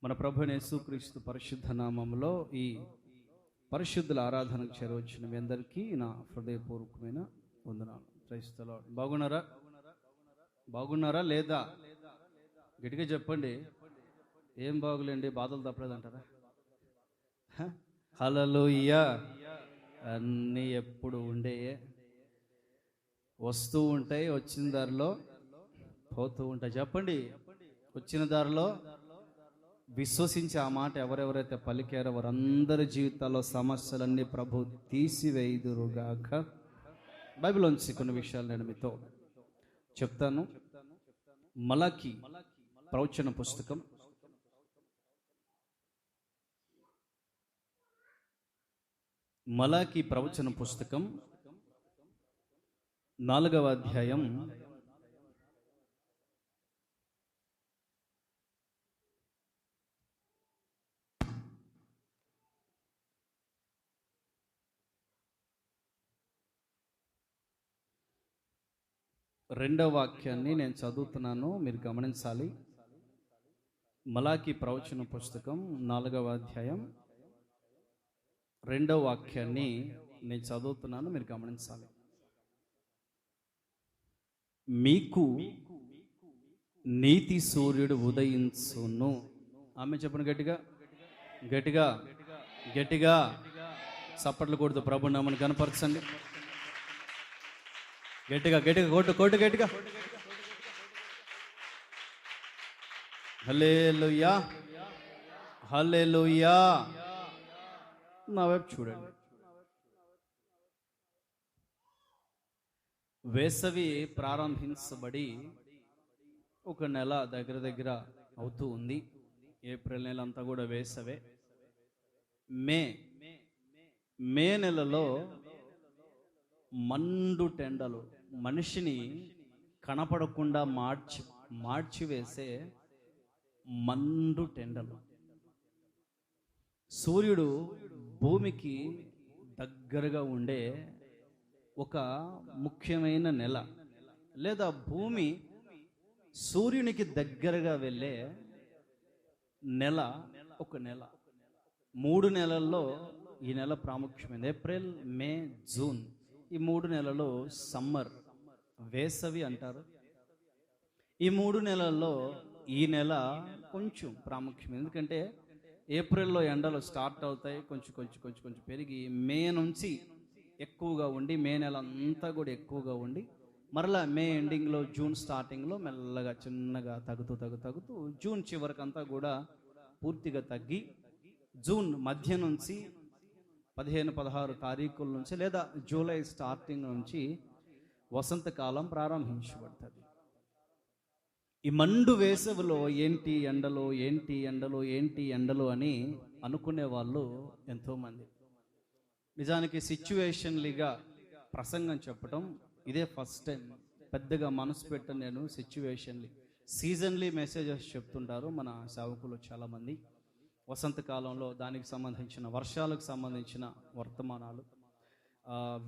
మన ప్రభువైన యేసుక్రీస్తు పరిశుద్ధ నామములో ఈ పరిశుద్ధుల ఆరాధనకు చేరవచ్చిన మీ అందరికీ నా హృదయపూర్వకమైన వందనాలు. Praise the Lord. బాగున్నారా లేదా? గట్టిగా చెప్పండి. ఏం బాగులేండి, బాధలు తప్పలేదంటారా? హల్లెలూయా. అన్నీ ఎప్పుడు ఉండేయే, వస్తూ ఉంటాయి, వచ్చిన దారిలో పోతూ ఉంటాయి. చెప్పండి, వచ్చిన దారిలో విశ్వసించి ఆ మాట ఎవరెవరైతే పలికారో వారందరి జీవితాల్లో సమస్యలన్నీ ప్రభు తీసివేయుదురుగాక. బైబిల్లోంచి కొన్ని విషయాలు నేను మీతో చెప్తాను. మలాకి ప్రవచన పుస్తకం మలాకి ప్రవచన పుస్తకం 4వ అధ్యాయం 2వ వాక్యాన్ని నేను చదువుతున్నాను, మీరు గమనించాలి. మలాకి ప్రవచన పుస్తకం 4వ అధ్యాయం 2వ వాక్యాన్ని నేను చదువుతున్నాను, మీరు గమనించాలి. మీకు నీతి సూర్యుడు ఉదయించును. ఆమె చెప్పండి గట్టిగా గట్టిగా గట్టిగా చప్పట్లు కొడుతూ ప్రభు నామమును కనపరచండి. గట్టిగా గట్టిగా కొట్టు గట్టిగా. హల్లెలూయా హల్లెలూయా. నా వైపు చూడండి. వేసవి ప్రారంభించబడి ఒక నెల దగ్గర అవుతూ ఉంది. ఏప్రిల్ నెల అంతా కూడా వేసవే. మే నెలలో మండు టెండలు, మనిషిని కనపడకుండా మార్చివేసే మండు టెండలు. సూర్యుడు భూమికి దగ్గరగా ఉండే ఒక ముఖ్యమైన నెల, లేదా భూమి సూర్యునికి దగ్గరగా వెళ్ళే నెల ఒక నెల. 3 నెలల్లో ఈ నెల ప్రాముఖ్యమైనది. ఏప్రిల్, మే, జూన్. ఈ 3 నెలలు సమ్మర్, వేసవి అంటారు. ఈ 3 నెలల్లో ఈ నెల కొంచెం ప్రాముఖ్యమైనది. ఎందుకంటే ఏప్రిల్లో ఎండలు స్టార్ట్ అవుతాయి, కొంచెం పెరిగి మే నుంచి ఎక్కువగా ఉండి, మే నెల అంతా కూడా ఎక్కువగా ఉండి, మరలా మే ఎండింగ్లో జూన్ స్టార్టింగ్లో మెల్లగా చిన్నగా తగ్గుతూ జూన్ చివరికంతా కూడా పూర్తిగా తగ్గి, జూన్ మధ్య నుంచి 15-16 తారీఖుల నుంచి లేదా జూలై స్టార్టింగ్ నుంచి వసంతకాలం ప్రారంభించబడుతుంది. ఈ మండు వేసవిలో ఏంటి ఎండలు అని అనుకునే వాళ్ళు ఎంతోమంది. నిజానికి సిచ్యువేషన్లీగా ప్రసంగం చెప్పడం ఇదే ఫస్ట్ టైం. పెద్దగా మనసు పెట్టని నేను సీజన్లీ మెసేజెస్ చెప్తుంటారు మన సేవకులు చాలామంది. వసంతకాలంలో దానికి సంబంధించిన, వర్షాలకు సంబంధించిన వర్తమానాలు,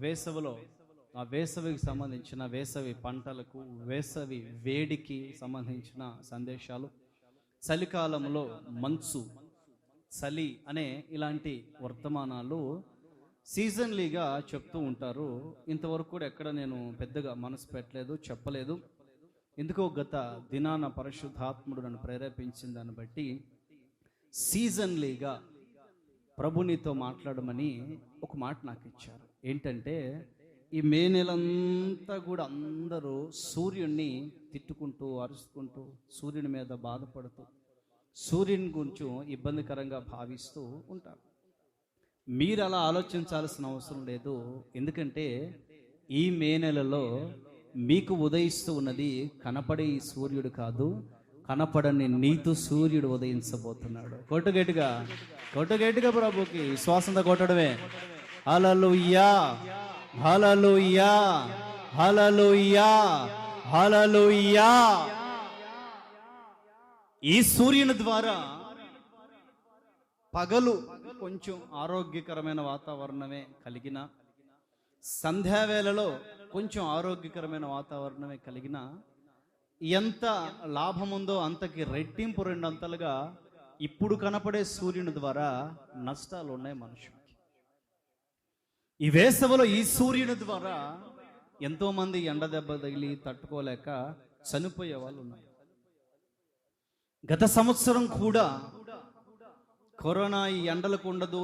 వేసవిలో ఆ వేసవికి సంబంధించిన, వేసవి పంటలకు, వేసవి వేడికి సంబంధించిన సందేశాలు, చలికాలంలో మంచు, చలి అనే ఇలాంటి వర్తమానాలు సీజన్లీగా చెప్తూ ఉంటారు. ఇంతవరకు కూడా ఎక్కడ నేను పెద్దగా మనసు పెట్టలేదు, చెప్పలేదు. ఎందుకో గత దినాన పరిశుద్ధాత్ముడు నన్ను ప్రేరేపించిన దాన్ని బట్టి సీజన్లీగా ప్రభు నీతో మాట్లాడమని ఒక మాట నాకు ఇచ్చారు. ఏంటంటే, ఈ మే నెలంతా కూడా అందరూ సూర్యుడిని తిట్టుకుంటూ, అరుచుకుంటూ, సూర్యుని మీద బాధపడుతూ, సూర్యుని కొంచెం ఇబ్బందికరంగా భావిస్తూ ఉంటారు. మీరు అలా ఆలోచించాల్సిన అవసరం లేదు. ఎందుకంటే ఈ మే నెలలో మీకు ఉదయిస్తూ ఉన్నది కనపడే ఈ సూర్యుడు కాదు, కనపడని నీతి సూర్యుడు ఉదయించబోతున్నాడు. కొట్టు గట్టిగా ప్రభుకి విశ్వాసంతో కొట్టడమే. హల్లెలూయా హల్లెలూయా హల్లెలూయా హల్లెలూయా. ఈ సూర్యుని ద్వారా పగలు కొంచెం ఆరోగ్యకరమైన వాతావరణమే కలిగిన, సంధ్యావేళలో కొంచెం ఆరోగ్యకరమైన వాతావరణమే కలిగిన, ఎంత లాభం ఉందో అంతకి రెట్టింపు 2 అంతలుగా ఇప్పుడు కనపడే సూర్యుని ద్వారా నష్టాలు ఉన్నాయి మనుషులకి. ఈ వేసవిలో ఈ సూర్యుని ద్వారా ఎంతోమంది ఎండ దెబ్బ తగిలి తట్టుకోలేక చనిపోయే వాళ్ళు ఉన్నారు. గత సంవత్సరం కూడా కరోనా ఈ ఎండలకు ఉండదు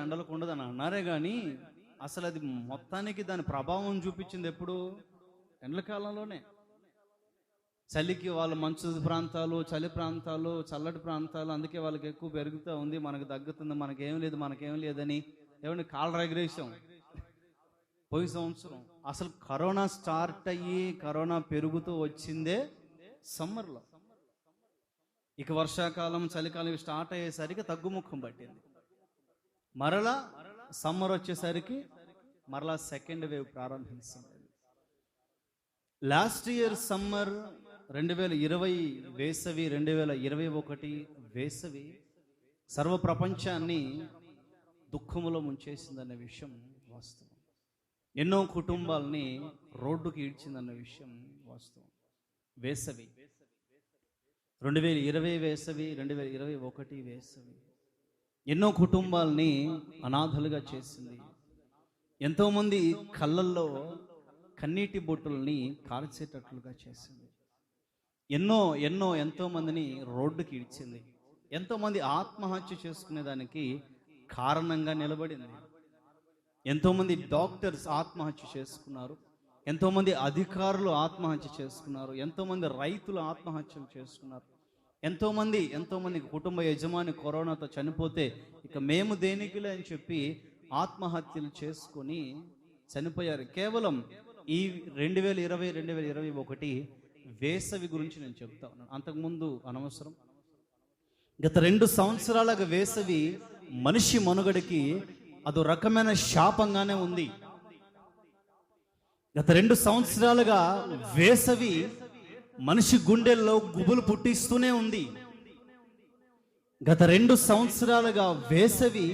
అని అన్నారే కానీ అసలు అది మొత్తానికి దాని ప్రభావం చూపించింది ఎప్పుడు? ఎండల కాలంలోనే. చలికి వాళ్ళు మంచు ప్రాంతాలు, చలి ప్రాంతాలు, చల్లటి ప్రాంతాలు, అందుకే వాళ్ళకి ఎక్కువ పెరుగుతూ ఉంది. మనకు తగ్గుతుంది, మనకేం లేదని ఏమంటే కాళ్ళు ఎగరేసాం పోయి సంవత్సరం. అసలు కరోనా స్టార్ట్ అయ్యి కరోనా పెరుగుతూ వచ్చిందే సమ్మర్లో. ఇక వర్షాకాలం, చలికాలం స్టార్ట్ అయ్యేసరికి తగ్గుముఖం పట్టింది. మరలా సమ్మర్ వచ్చేసరికి మరలా సెకండ్ వేవ్ ప్రారంభించింది. లాస్ట్ ఇయర్ సమ్మర్ 2020 వేసవి, 2021 వేసవి సర్వ ప్రపంచాన్ని దుఃఖములో ముంచేసిందన్న విషయం వాస్తవం. ఎన్నో కుటుంబాలని రోడ్డుకి ఈడ్చిందన్న విషయం వాస్తవం. వేసవి 2020 వేసవి, 2021 వేసవి ఎన్నో కుటుంబాలని అనాథలుగా చేసింది. ఎంతోమంది కళ్ళల్లో కన్నీటి బొట్టుల్ని కాల్చేటట్లుగా చేసింది. ఎంతో మందిని రోడ్డుకి ఇడ్చింది. ఎంతోమంది ఆత్మహత్య చేసుకునేదానికి కారణంగా నిలబడింది. ఎంతోమంది డాక్టర్స్ ఆత్మహత్య చేసుకున్నారు, ఎంతోమంది అధికారులు ఆత్మహత్య చేసుకున్నారు, ఎంతోమంది రైతులు ఆత్మహత్యలు చేసుకున్నారు. ఎంతోమంది కుటుంబ యజమాని కరోనాతో చనిపోతే ఇక మేము దేనికిలే అని చెప్పి ఆత్మహత్యలు చేసుకొని చనిపోయారు. కేవలం ఈ 2020, 2021 వేసవి గురించి నేను చెప్తా ఉన్నాను. అంతకుముందు అనవసరం. గత 2 సంవత్సరాలుగా వేసవి మనిషి మనుగడకి అదో రకమైన శాపంగానే ఉంది. గత 2 సంవత్సరాలుగా వేసవి మనిషి గుండెల్లో గుబులు పుట్టిస్తూనే ఉంది. గత 2 సంవత్సరాలుగా వేసవి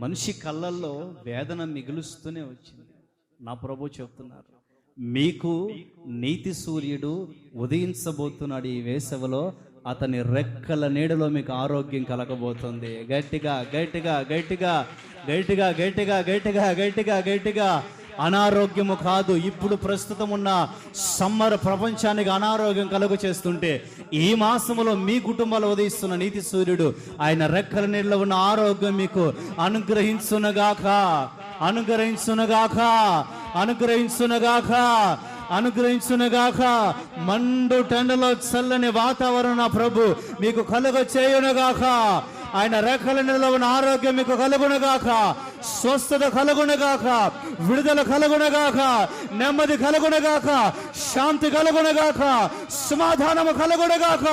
మనిషి కళ్ళల్లో వేదన మిగులుస్తూనే వచ్చింది. నా ప్రభు చెప్తున్నారు, మీకు నీతి సూర్యుడు ఉదయించబోతున్నాడు. ఈ వేసవిలో అతని రెక్కల నీడలో మీకు ఆరోగ్యం కలగబోతుంది. గట్టిగా గట్టిగా గట్టిగా గట్టిగా గట్టిగా గట్టిగా గట్టిగా గట్టిగా అనారోగ్యము కాదు, ఇప్పుడు ప్రస్తుతం ఉన్న సమ్మర్ ప్రపంచానికి అనారోగ్యం కలుగు చేస్తుంటే ఈ మాసములో మీ కుటుంబాలు ఉదయిస్తున్న నీతి సూర్యుడు ఆయన రెక్కల నీడలో ఉన్న ఆరోగ్యం మీకు అనుగ్రహించునగాక, అనుగ్రహించునగాక, అనుగ్రహించునగాక, అనుగ్రహించునగాక. మండు టెండలో చల్లని వాతావరణ ప్రభు మీకు కలుగ చేయునగాక. ఆయన రెక్కల నీడలో ఉన్న ఆరోగ్యం మీకు కలుగునగాక, స్వస్థత కలుగునగాక, విడుదల కలుగునగాక, నెమ్మది కలుగునగాక, శాంతి కలుగునగాక, సమాధానము కలుగునగాక,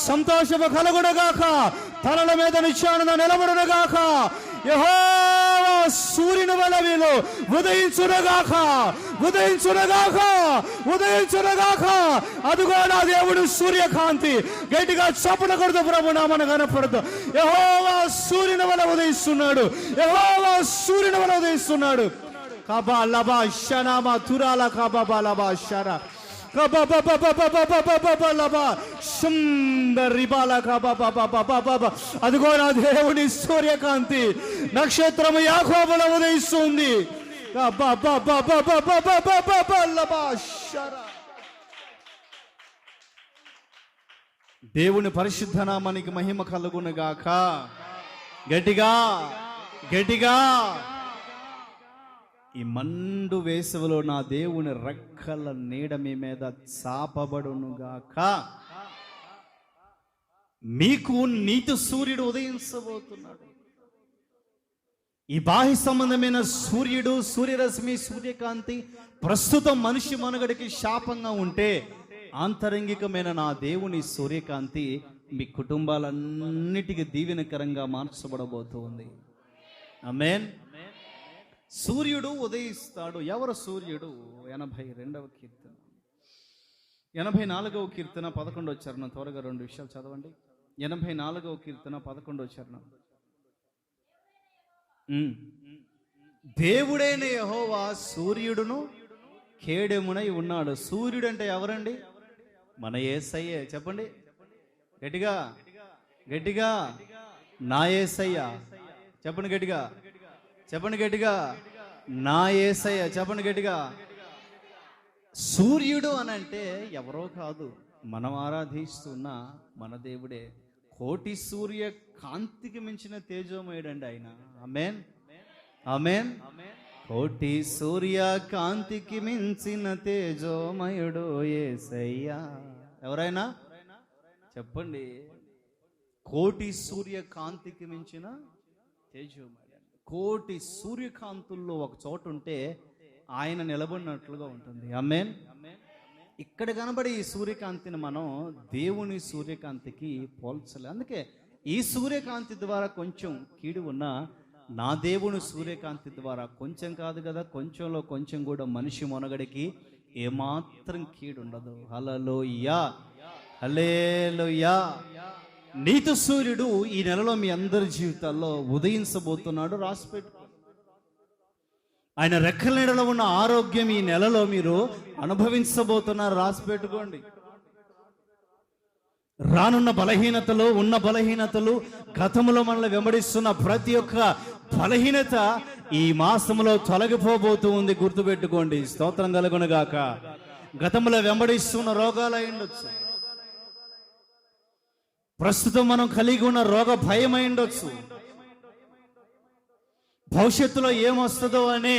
సంతోషము కలుగునగాక, తలల మీద నిత్యానంద నిలబడునగాక. యెహోవా సూర్యుని వలె వీళ్ళు ఉదయించునగాక, ఉదయించునగాక, ఉదయించునగాక. అదుగో నా దేవుడు సూర్యకాంతి. గట్టిగా చప్పున కొడుతూ ప్రభు నామన కనపడుతూ యెహోవా సూర్యుని వలె ఉదయిస్తున్నాడు, యెహోవా సూర్యుని వలె ఉదయిస్తున్నాడు. కబా లబా షనామా తురాల కబా లబా షరా అదిగో నా దేవుని సూర్యకాంతి నక్షత్రము యాకోబులో ఉదయిస్తుంది. దేవుని పరిశుద్ధ నామానికి మహిమ కలుగునుగాక. గట్టిగా గట్టిగా. ఈ మండు వేసవిలో నా దేవుని రెక్కల నీడ మీ మీద చాపబడునుగాక. మీకు నీతి సూర్యుడు ఉదయించబోతున్నాడు. ఈ బాహ్య సంబంధమైన సూర్యుడు, సూర్యరశ్మి, సూర్యకాంతి ప్రస్తుతం మనిషి మనుగడికి శాపంగా ఉంటే ఆంతరంగికమైన నా దేవుని సూర్యకాంతి మీ కుటుంబాలన్నిటికీ దీవెనకరంగా మార్చబడబోతుంది. ఆమేన్. సూర్యుడు ఉదయిస్తాడు. ఎవరు సూర్యుడు? 82వ కీర్తన, 84వ కీర్తన 11వ చరణం. త్వరగా 2 విషయాలు చదవండి. 84వ కీర్తన 11వ చరణం. దేవుడైన యెహోవా సూర్యుడును కేడెమునై ఉన్నాడు. సూర్యుడు అంటే ఎవరండి? మన యేసయ్యే. చెప్పండి గట్టిగా. గట్టిగా నా యేసయ్య. చెప్పండి గట్టిగా, చెప్పండి గట్టిగా, నా యేసయ్య. చెప్పండి గట్టిగా. సూర్యుడు అని అంటే ఎవరో కాదు, మనం ఆరాధిస్తున్న మన దేవుడే. కోటి సూర్య కాంతికి మించిన తేజోమయుడండి ఆయన. ఆమేన్, ఆమేన్. కోటి సూర్య కాంతికి మించిన తేజోమయుడు యేసయ్యా. ఎవరైనా చెప్పండి. కోటి సూర్య కాంతికి మించిన తేజోమయుడు. కోటి సూర్యకాంతుల్లో ఒక చోట ఉంటే ఆయన నిలబడినట్లుగా ఉంటుంది. ఆమేన్. ఇక్కడ కనబడే ఈ సూర్యకాంతిని మనం దేవుని సూర్యకాంతికి పోల్చలే. అందుకే ఈ సూర్యకాంతి ద్వారా కొంచెం కీడు ఉన్నా నా దేవుని సూర్యకాంతి ద్వారా కొంచెం కాదు కదా, కొంచెంలో కొంచెం కూడా మనిషి మొనగడికి ఏమాత్రం కీడు ఉండదు. హల్లెలూయా, హల్లెలూయా. నీతి సూర్యుడు ఈ నెలలో మీ అందరి జీవితాల్లో ఉదయించబోతున్నాడు. రాసిపెట్టు. ఆయన రెక్కల నీడలో ఉన్న ఆరోగ్యం ఈ నెలలో మీరు అనుభవించబోతున్నారు. రాసి పెట్టుకోండి. రానున్న బలహీనతలు, ఉన్న బలహీనతలు, గతంలో మనల్ని వెంబడిస్తున్న ప్రతి ఒక్క బలహీనత ఈ మాసంలో తొలగిపోబోతూ ఉంది. గుర్తుపెట్టుకోండి. స్తోత్రం కలుగును గాక. గతంలో వెంబడిస్తున్న రోగాలు అయి ఉండొచ్చు, ప్రస్తుతం మనం కలిగి ఉన్న రోగ భయం అయి ఉండొచ్చు, భవిష్యత్తులో ఏమొస్తుందో అనే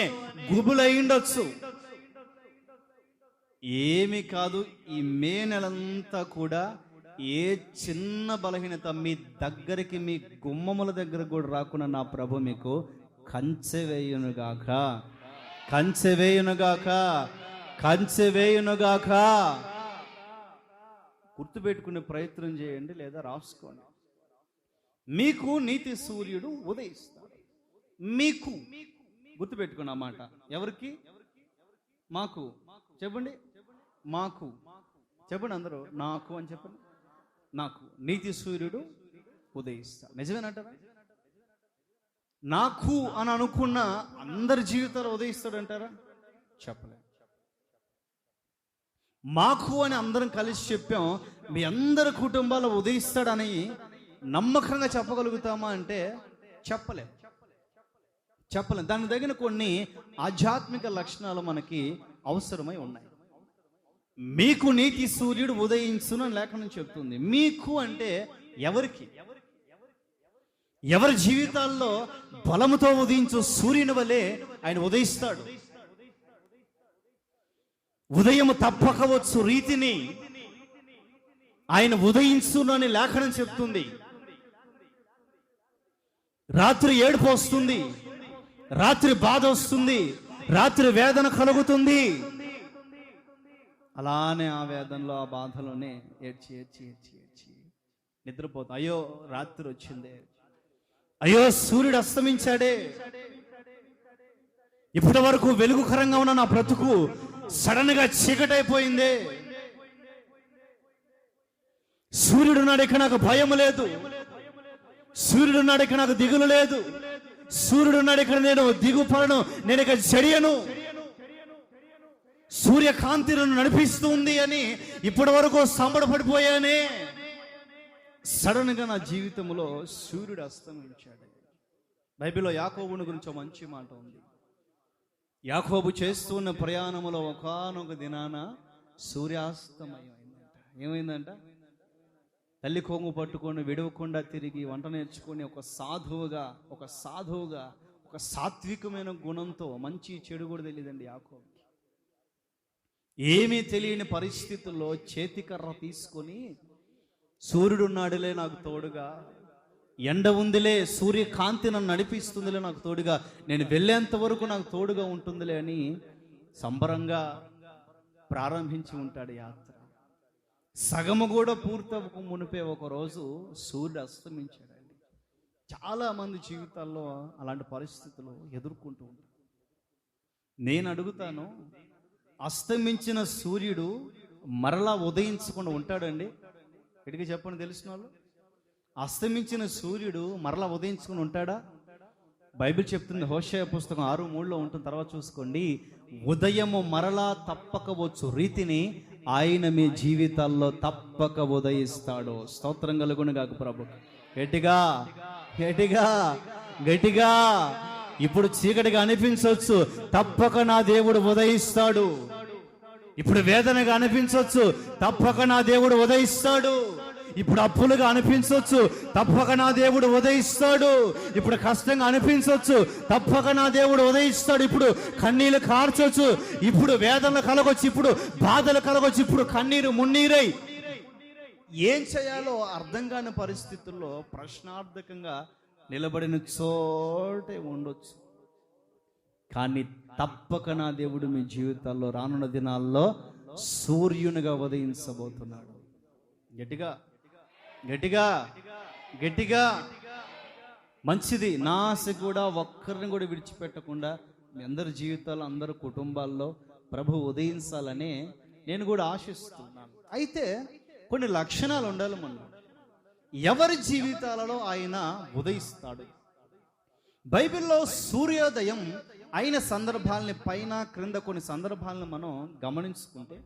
గుబులై ఉండొచ్చు. ఏమి కాదు, ఈ మే నెలంతా కూడా ఏ చిన్న బలహీనత మీ దగ్గరికి, మీ గుమ్మముల దగ్గర కూడా రాకుండా నా ప్రభు మీకు కంచె వేయునుగాక, కంచె వేయునుగాక, కంచె వేయునుగాక. గుర్తుపెట్టుకునే ప్రయత్నం చేయండి, లేదా రాసుకోండి. మీకు నీతి సూర్యుడు ఉదయిస్తాడు. మీకు, గుర్తుపెట్టుకున్న మాట. ఎవరికి? మాకు. చెప్పండి. మాకు. చెప్పండి అందరూ. నాకు అని చెప్పండి. నాకు నీతి సూర్యుడు ఉదయిస్తాడు. నిజమేనంటారా? నాకు అని అనుకున్న అందరి జీవితాలు ఉదయిస్తాడు అంటారా? చెప్పలే. మాకు అని అందరం కలిసి చెప్పాం. మీ అందరి కుటుంబాలు ఉదయిస్తాడని నమ్మకంగా చెప్పగలుగుతామా అంటే చెప్పలేం, చెప్పలేం. దాని దగ్గర కొన్ని ఆధ్యాత్మిక లక్షణాలు మనకి అవసరమై ఉన్నాయి. మీకు నీతి సూర్యుడు ఉదయించును అని లేఖనం చెప్తుంది. మీకు అంటే ఎవరికి? ఎవరి జీవితాల్లో బలముతో ఉదయించు సూర్యుని వలె ఆయన ఉదయిస్తాడు. ఉదయం తప్పకవచ్చు రీతిని ఆయన ఉదయించును అని లేఖనం చెప్తుంది. రాత్రి ఏడుపు వస్తుంది, రాత్రి బాధ వస్తుంది, రాత్రి వేదన కలుగుతుంది. అలానే ఆ వేదనలో, ఆ బాధలోనే ఏడ్చి ఏడ్చి ఏడ్చి ఏడ్చి నిద్రపోతాం. అయ్యో రాత్రి వచ్చిందే, అయ్యో సూర్యుడు అస్తమించాడే, ఇప్పటి వరకు వెలుగుకరంగా ఉన్న నా బ్రతుకు సడన్ గా చీకటైపోయిందే, సూర్యుడు నాడు ఇక నాకు భయం లేదు, సూర్యుడు నాడు ఇక నాకు దిగులు లేదు, సూర్యుడు నాడు ఇక్కడ నేను దిగుపడను, నేను ఇక చెడియను, సూర్యకాంతి నన్ను నడిపిస్తుంది అని ఇప్పటి వరకు సంబడపడిపోయానే. సడన్ గా నా జీవితంలో సూర్యుడు అస్తమించాడు. బైబిల్లో యాకోబుని గురించి మంచి మాట ఉంది. యాకోబు చేస్తున్న ప్రయాణములో ఒకానొక దినాన సూర్యాస్తమయమైందంట. ఏమైందంట? తల్లి కొంగు పట్టుకొని విడవకుండా తిరిగి వంట నేర్చుకొని ఒక సాధువుగా ఒక సాత్వికమైన గుణంతో, మంచి చెడు కూడా తెలియదండి యాకోబుకి, ఏమీ తెలియని పరిస్థితుల్లో చేతికర్ర తీసుకొని సూర్యుడున్నాడులే నాకు తోడుగా, ఎండ ఉందిలే, సూర్యకాంతి నన్ను నడిపిస్తుందిలే నాకు తోడుగా, నేను వెళ్ళేంత వరకు నాకు తోడుగా ఉంటుందిలే అని సంబరంగా ప్రారంభించి ఉంటాడు యాత్ర. సగము కూడా పూర్తవక మునిపే ఒకరోజు సూర్యుడు అస్తమించాడండి. చాలా మంది జీవితాల్లో అలాంటి పరిస్థితులు ఎదుర్కొంటూ ఉంటారు. నేను అడుగుతాను, అస్తమించిన సూర్యుడు మరలా ఉదయించకుండా ఉంటాడండి? ఇటుకి చెప్పండి తెలిసిన వాళ్ళు. అస్తమించిన సూర్యుడు మరలా ఉదయించుకుని ఉంటాడా? బైబిల్ చెప్తుంది, హోషేయ పుస్తకం 6:3 ఉంటుంది, తర్వాత చూసుకోండి. ఉదయము మరలా తప్పకవచ్చు రీతిని ఆయన మీ జీవితాల్లో తప్పక ఉదయిస్తాడు. స్తోత్రం కలుగును గాక ప్రభు. గట్టిగా గట్టిగా గట్టిగా. ఇప్పుడు చీకటిగా అనిపించవచ్చు, తప్పక నా దేవుడు ఉదయిస్తాడు. ఇప్పుడు వేదనగా అనిపించవచ్చు, తప్పక నా దేవుడు ఉదయిస్తాడు. ఇప్పుడు అప్పులుగా అనిపించవచ్చు, తప్పక నా దేవుడు ఉదయిస్తాడు. ఇప్పుడు కష్టంగా అనిపించవచ్చు, తప్పక నా దేవుడు ఉదయిస్తాడు. ఇప్పుడు కన్నీళ్ళు కార్చొచ్చు, ఇప్పుడు వేదనలు కలగొచ్చు, ఇప్పుడు బాధలు కలగొచ్చు, ఇప్పుడు కన్నీరు మున్నీరై ఏం చేయాలో అర్థం కాని పరిస్థితుల్లో ప్రశ్నార్థకంగా నిలబడిన చోటే ఉండొచ్చు. కానీ తప్పక నా దేవుడు మీ జీవితాల్లో రానున్న దినాల్లో సూర్యునిగా ఉదయించబోతున్నాడు. గట్టిగా గట్టిగా గట్టిగా. మంచిది. నా ఆశ కూడా ఒక్కరిని కూడా విడిచిపెట్టకుండా మీ అందరి జీవితాల్లో, అందరి కుటుంబాల్లో ప్రభు ఉదయించాలని నేను కూడా ఆశిస్తున్నాను. అయితే కొన్ని లక్షణాలు ఉండాలి మనం. ఎవరి జీవితాలలో ఆయన ఉదయిస్తాడు? బైబిల్లో సూర్యోదయం అయిన సందర్భాలని పైన క్రింద కొన్ని సందర్భాలను మనం గమనించుకుంటే,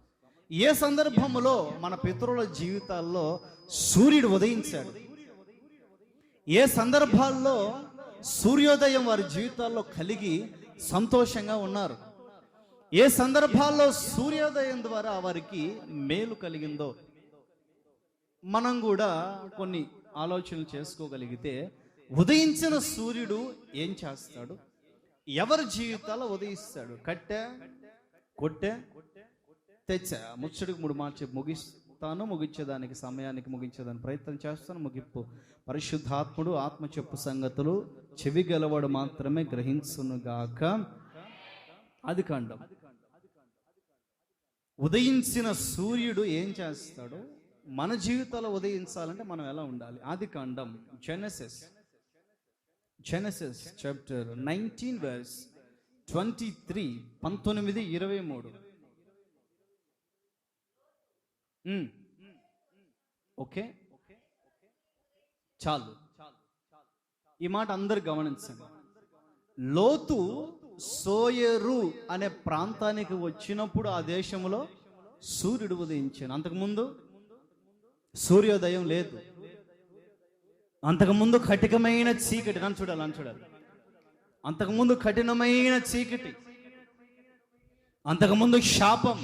ఏ సందర్భంలో మన పితరుల జీవితాల్లో సూర్యుడు ఉదయించాడు, ఏ సందర్భాల్లో సూర్యోదయం వారి జీవితాల్లో కలిగి సంతోషంగా ఉన్నారు, ఏ సందర్భాల్లో సూర్యోదయం ద్వారా వారికి మేలు కలిగిందో మనం కూడా కొన్ని ఆలోచనలు చేసుకోగలిగితే, ఉదయించిన సూర్యుడు ఏం చేస్తాడు, ఎవరి జీవితాల్లో ఉదయిస్తాడు? కట్టె, కొట్టె, తెచ్చ, ముచ్చడికి 3 మార్చి ముగిస్తాను. ముగించేదానికి సమయానికి ముగించేదానికి ప్రయత్నం చేస్తాను. ముగింపు. పరిశుద్ధాత్ముడు ఆత్మ చెప్పు సంగతులు చెవి గలవాడు మాత్రమే గ్రహించునుగాక. ఆదికాండం. ఉదయించిన సూర్యుడు ఏం చేస్తాడు? మన జీవితాల్లో ఉదయించాలంటే మనం ఎలా ఉండాలి? ఆదికాండం, జెనసిస్ చాప్టర్ 19 verse 23, 19, 23. ఓకే, చాలు. ఈ మాట అందరు గమనించండి. లోతు సోయరు అనే ప్రాంతానికి వచ్చినప్పుడు ఆ దేశంలో సూర్యుడు ఉదయించాను. అంతకుముందు సూర్యోదయం లేదు. అంతకుముందు కఠినమైన చీకటి. నన్ను చూడాలి. అంతకుముందు కఠినమైన చీకటి, అంతకుముందు శాపం,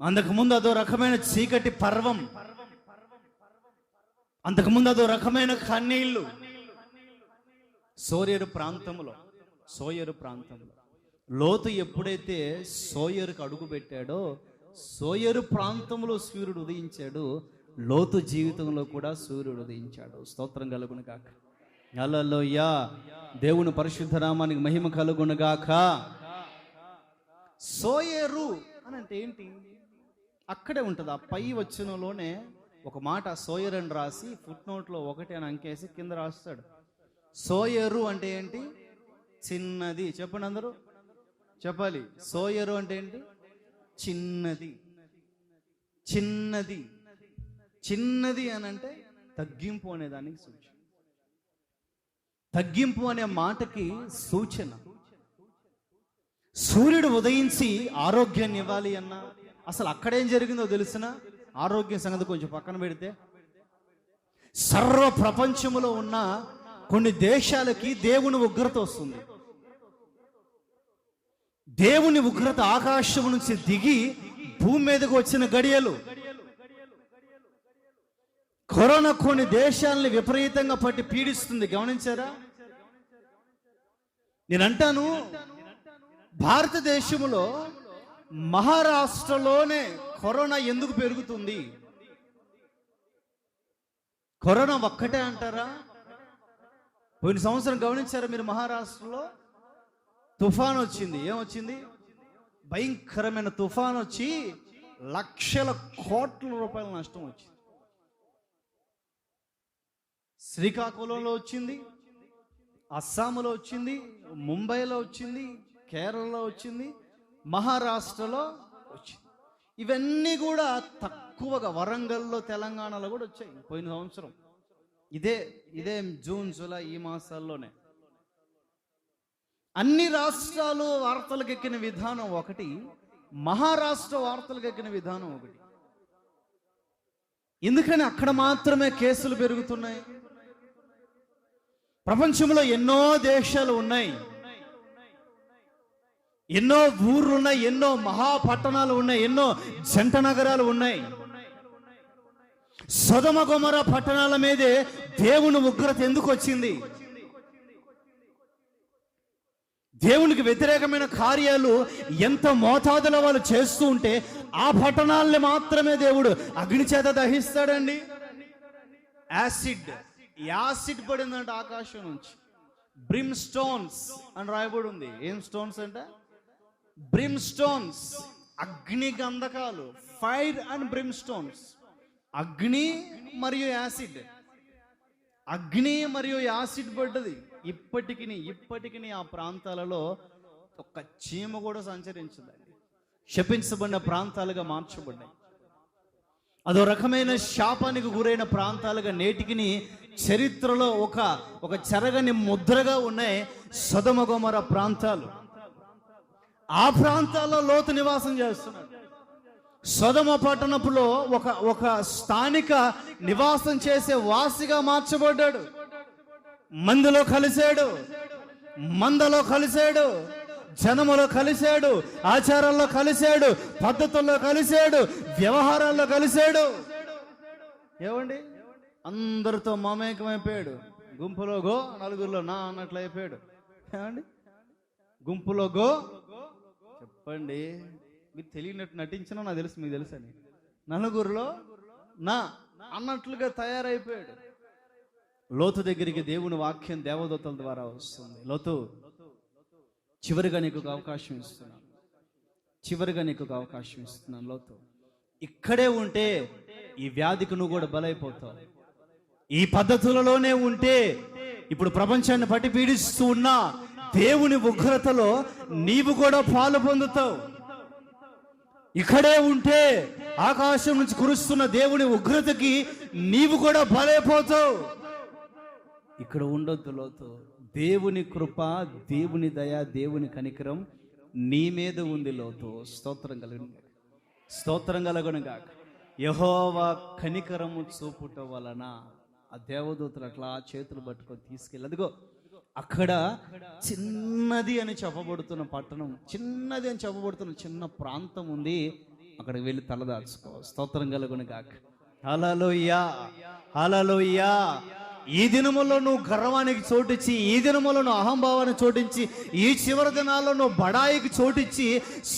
అంతకుముందు అదో రకమైన చీకటి పర్వం, అంతకుముందు అదో రకమైన కన్నీళ్లు. సోయరు ప్రాంతంలో లోతు ఎప్పుడైతే సోయరుకు అడుగు పెట్టాడో, సోయరు ప్రాంతంలో సూర్యుడు ఉదయించాడు. లోతు జీవితంలో కూడా సూర్యుడు ఉదయించాడు. స్తోత్రం కలుగును గాక. హల్లెలూయా. దేవుని పరిశుద్ధ నామానికి మహిమ కలుగును గాక. సోయరు అని అంటే ఏంటి? అక్కడే ఉంటుంది. ఆ పై వచనంలోనే ఒక మాట సోయర్ అని రాసి ఫుట్ నోట్లో 1 అని అంకేసి కింద రాస్తాడు. సోయరు అంటే ఏంటి? చిన్నది. చెప్పండి, అందరూ చెప్పాలి. సోయరు అంటే ఏంటి? చిన్నది. చిన్నది చిన్నది అని అంటే తగ్గింపు అనే దానికి సూచన. తగ్గింపు అనే మాటకి సూచన. సూర్యుడు ఉదయించి ఆరోగ్యాన్ని ఇవ్వాలి అన్నా, అసలు అక్కడేం జరిగిందో తెలిసిన? ఆరోగ్యం సంగతి కొంచెం పక్కన పెడితే, సర్వ ప్రపంచములో ఉన్న కొన్ని దేశాలకి దేవుని ఉగ్రత వస్తుంది. దేవుని ఉగ్రత ఆకాశం నుంచి దిగి భూమి మీదకు వచ్చిన గడియలు. కరోనా కొన్ని దేశాలని విపరీతంగా పట్టి పీడిస్తుంది. గమనించారా? నేను అంటాను, భారతదేశంలో మహారాష్ట్రలోనే కరోనా ఎందుకు పెరుగుతుంది? కరోనా ఒక్కటే అంటారా? పోయిన సంవత్సరం గమనించారా మీరు? మహారాష్ట్రలో తుఫాన్ వచ్చింది. ఏమొచ్చింది? భయంకరమైన తుఫాన్ వచ్చి లక్షల కోట్ల రూపాయల నష్టం వచ్చింది. శ్రీకాకుళంలో వచ్చింది, అస్సాంలో వచ్చింది, ముంబైలో వచ్చింది, కేరళలో వచ్చింది, మహారాష్ట్రలో వచ్చింది. ఇవన్నీ కూడా తక్కువగా వరంగల్లో, తెలంగాణలో కూడా వచ్చాయి పోయిన సంవత్సరం. ఇదే జూన్, జూలై ఈ మాసాల్లోనే. అన్ని రాష్ట్రాలు వార్తలకు ఎక్కిన విధానం ఒకటి, మహారాష్ట్ర వార్తలకు ఎక్కిన విధానం ఒకటి. ఎందుకని అక్కడ మాత్రమే కేసులు పెరుగుతున్నాయి? ప్రపంచంలో ఎన్నో దేశాలు ఉన్నాయి, ఎన్నో ఊర్లు ఉన్నాయి, ఎన్నో మహాపట్టణాలు ఉన్నాయి, ఎన్నో జంట నగరాలు ఉన్నాయి. సొదొమ గొమొర పట్టణాల మీదే దేవుని ఉగ్రత ఎందుకు వచ్చింది? దేవునికి వ్యతిరేకమైన కార్యాలు ఎంత మోతాదులో వాళ్ళు చేస్తూ ఉంటే ఆ పట్టణాలని మాత్రమే దేవుడు అగ్ని చేత దహిస్తాడండి. యాసిడ్ పడిందంట ఆకాశం నుంచి. బ్రిమ్ స్టోన్స్ అని రాయబడి ఉంది. ఏం స్టోన్స్ అంటే? బ్రిమ్ స్టోన్స్, అగ్ని గంధకాలు. Fire and brimstones. అగ్ని మరియు యాసిడ్, అగ్ని మరియు యాసిడ్ పడ్డది. ఇప్పటికి ఆ ప్రాంతాలలో ఒక్క చీమ కూడా సంచరించదండి. శపించబడిన ప్రాంతాలుగా మార్చబడ్డాయి. అదో రకమైన శాపానికి గురైన ప్రాంతాలుగా నేటికి చరిత్రలో ఒక చెరగని ముద్రగా ఉన్నాయి సొదొమ గొమొర ప్రాంతాలు. ఆ ప్రాంతాల్లో లోతు నివాసం చేస్తున్నాడు. సొదొమ పట్టణపులో ఒక స్థానిక నివాసం చేసే వాసిగా మార్చబడ్డాడు. మందిలో కలిశాడు, మందలో కలిశాడు, జనములో కలిశాడు, ఆచారాల్లో కలిశాడు, పద్ధతుల్లో కలిశాడు, వ్యవహారాల్లో కలిశాడు. ఏమండి, అందరితో మమేకమైపోయాడు. గుంపులో గో, నలుగురిలో నా అన్నట్లు అయిపోయాడు. ఏమండి, గుంపులో గో చెప్పండి. మీరు తెలియనట్టు నటించినా నాకు తెలుసు, మీకు తెలుసని. నలుగురిలో నా అన్నట్లుగా తయారైపోయాడు. లోతు దగ్గరికి దేవుని వాక్యం దేవదూతల ద్వారా వస్తుంది. లోతు, చివరిగా నీకు అవకాశం ఇస్తున్నాను. లోతు, ఇక్కడే ఉంటే ఈ వ్యాధికి నువ్వు కూడా బలైపోతావు. ఈ పద్ధతులలోనే ఉంటే ఇప్పుడు ప్రపంచాన్ని పట్టి పీడిస్తూ ఉన్న దేవుని ఉగ్రతలో నీవు కూడా పాలు పొందుతావు. ఇక్కడే ఉంటే ఆకాశం నుంచి కురుస్తున్న దేవుని ఉగ్రతకి నీవు కూడా బలైపోతావు. ఇక్కడ ఉండొద్దు లోతు. దేవుని కృప, దేవుని దయ, దేవుని కనికరం నీ మీద ఉంది లోతు. స్తోత్రం కలుగునుగాక. యెహోవా కనికరము చూపుట వలన ఆ దేవదూతలు అట్లా చేతులు పట్టుకొని తీసుకెళ్ళి, అదిగో అక్కడ చిన్నది అని చెప్పబడుతున్న పట్టణం, చిన్నది అని చెప్పబడుతున్న చిన్న ప్రాంతం ఉంది. అక్కడికి వెళ్ళి తలదాచుకో. స్తోత్రం కలుగునుగాక. హల్లెలూయా, హల్లెలూయా. ఈ దినములో నువ్వు గర్వానికి చోటిచ్చి, ఈ దినములో నువ్వు అహంభావానికి చోటించి, ఈ చివరి దినాల్లో నువ్వు బడాయికి చోటిచ్చి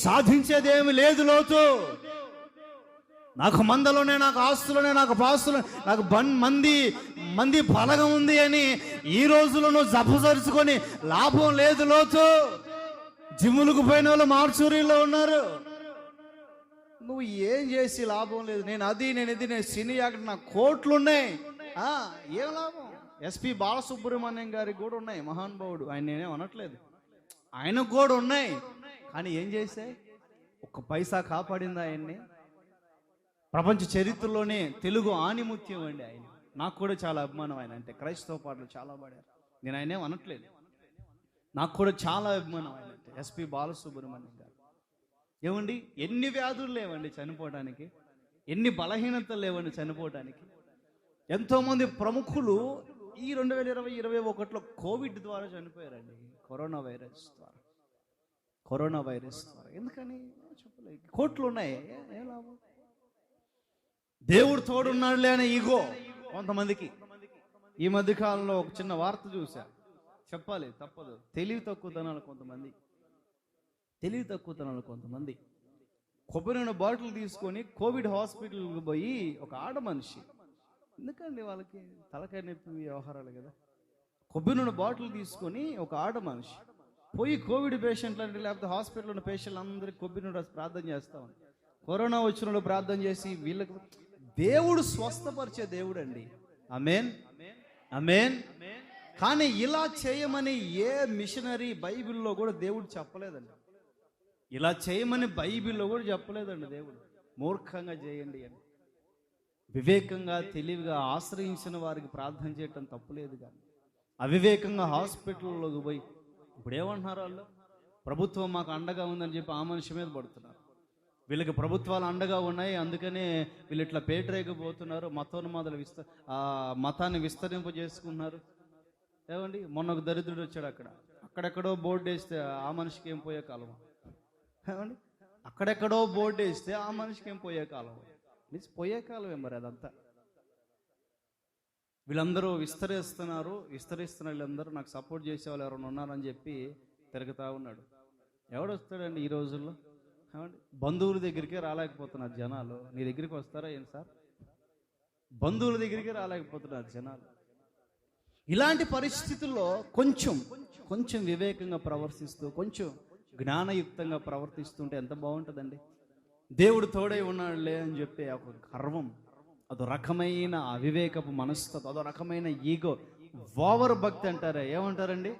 సాధించేదేమి లేదు లోతు. నాకు మందలోనే, నాకు ఆస్తులోనే, నాకు పాస్తులు, నాకు మంది బలగం ఉంది అని ఈ రోజులో నువ్వు జపసరుచుకొని లాభం లేదు లోతు. జిమ్ములకు పోయిన వాళ్ళు మార్చూరిలో ఉన్నారు. నువ్వు ఏం చేసి లాభం లేదు. నేను సినీ యాక్టర్, నాకు కోట్లు ఉన్నాయి, ఏం లాభం? ఎస్పి బాలసుబ్రహ్మణ్యం గారికి కూడా ఉన్నాయి, మహానుభావుడు. ఆయన నేనేం అనట్లేదు, ఆయనకు కూడా ఉన్నాయి. కానీ ఏం చేస్తే ఒక్క పైసా కాపాడిందా ఆయన్ని? ప్రపంచ చరిత్రలోనే తెలుగు ఆణిముత్యం అండి ఆయన. నాకు కూడా చాలా అభిమానం ఆయన అంటే. క్రైస్తవ పాటలు చాలా పాడారు, నేను ఆయనేం అనట్లేదు. నాకు కూడా చాలా అభిమానం ఆయన అంటే. ఎస్పి బాలసుబ్రహ్మణ్యం గారు. ఏమండి, ఎన్ని వ్యాధులు లేవండి చనిపోవడానికి, ఎన్ని బలహీనతలు లేవండి చనిపోవడానికి. ఎంతోమంది ప్రముఖులు ఈ 2020-21లో కోవిడ్ ద్వారా చనిపోయారండి. కరోనా వైరస్ ద్వారా. ఎందుకని చెప్పలేదు. కోట్లు ఉన్నాయి, ఏం లాభం? దేవుడు తోడున్నాడులే అనే ఈగో కొంతమందికి. ఈ మధ్య కాలంలో ఒక చిన్న వార్త చూసా, చెప్పాలి తప్పదు. తెలివి తక్కువతనాలు కొంతమంది కొబ్బరి నూనె బాటిల్ తీసుకొని కోవిడ్ హాస్పిటల్కి పోయి, ఒక ఆడ మనిషి, ఎందుకండి వాళ్ళకి తలకాయ నొప్పి వ్యవహారాలు కదా, కొబ్బరి నూనె బాటిల్ తీసుకొని ఒక ఆడ మనిషి పోయి కోవిడ్ పేషెంట్లు అంటే, లేకపోతే హాస్పిటల్ ఉన్న పేషెంట్లు అందరికీ కొబ్బరి నూనె ప్రార్థన చేస్తా ఉంది. కరోనా వచ్చిన వాళ్ళు ప్రార్థన చేసి వీళ్ళకి దేవుడు స్వస్థపరిచే దేవుడు అండి. ఆమేన్, ఆమేన్. కానీ ఇలా చేయమని ఏ మిషనరీ బైబిల్లో కూడా దేవుడు చెప్పలేదండి. ఇలా చేయమని బైబిల్లో కూడా చెప్పలేదండి దేవుడు. మూర్ఖంగా చేయండి అని. వివేకంగా, తెలివిగా ఆశ్రయించిన వారికి ప్రార్థన చేయటం తప్పులేదు. కానీ అవివేకంగా హాస్పిటల్లోకి పోయి ఇప్పుడు ఏమంటున్నారు వాళ్ళు? ప్రభుత్వం మాకు అండగా ఉందని చెప్పి ఆ మనిషి మీద పడుతున్నారు. వీళ్ళకి ప్రభుత్వాలు అండగా ఉన్నాయి, అందుకనే వీళ్ళు ఇట్లా పేటరేగిపోతున్నారు, మతాన్ని విస్తరింపజేసుకున్నారు. ఏమండి, మొన్న ఒక దరిద్రుడు వచ్చాడు, అక్కడెక్కడో బోర్డు వేస్తే ఆ మనిషికి ఏం పోయే కాలం. ఏమండి, అక్కడెక్కడో బోర్డు వేస్తే ఆ మనిషికి ఏం పోయే కాలం. పోయే కాలమే మరి అదంతా. వీళ్ళందరూ విస్తరిస్తున్న వీళ్ళందరూ నాకు సపోర్ట్ చేసే వాళ్ళు ఎవరైనా ఉన్నారని చెప్పి తిరుగుతూ ఉన్నాడు. ఎవడు వస్తాడండి ఈ రోజుల్లో? ఏమండి, బంధువుల దగ్గరికే రాలేకపోతున్నారు జనాలు. నీ దగ్గరికి వస్తారా ఏంటి సార్? బంధువుల దగ్గరికి రాలేకపోతున్నారు జనాలు. ఇలాంటి పరిస్థితుల్లో కొంచెం వివేకంగా ప్రవర్తిస్తూ, కొంచెం జ్ఞానయుక్తంగా ప్రవర్తిస్తుంటే ఎంత బాగుంటుందండి. దేవుడు తోడై ఉన్నాడులే అని చెప్పి ఒక గర్వం, అదో రకమైన అవివేకపు మనస్తత్వం, అదో రకమైన ఈగో, ఓవర్ భక్తి అంటారే. ఏమంటారండి?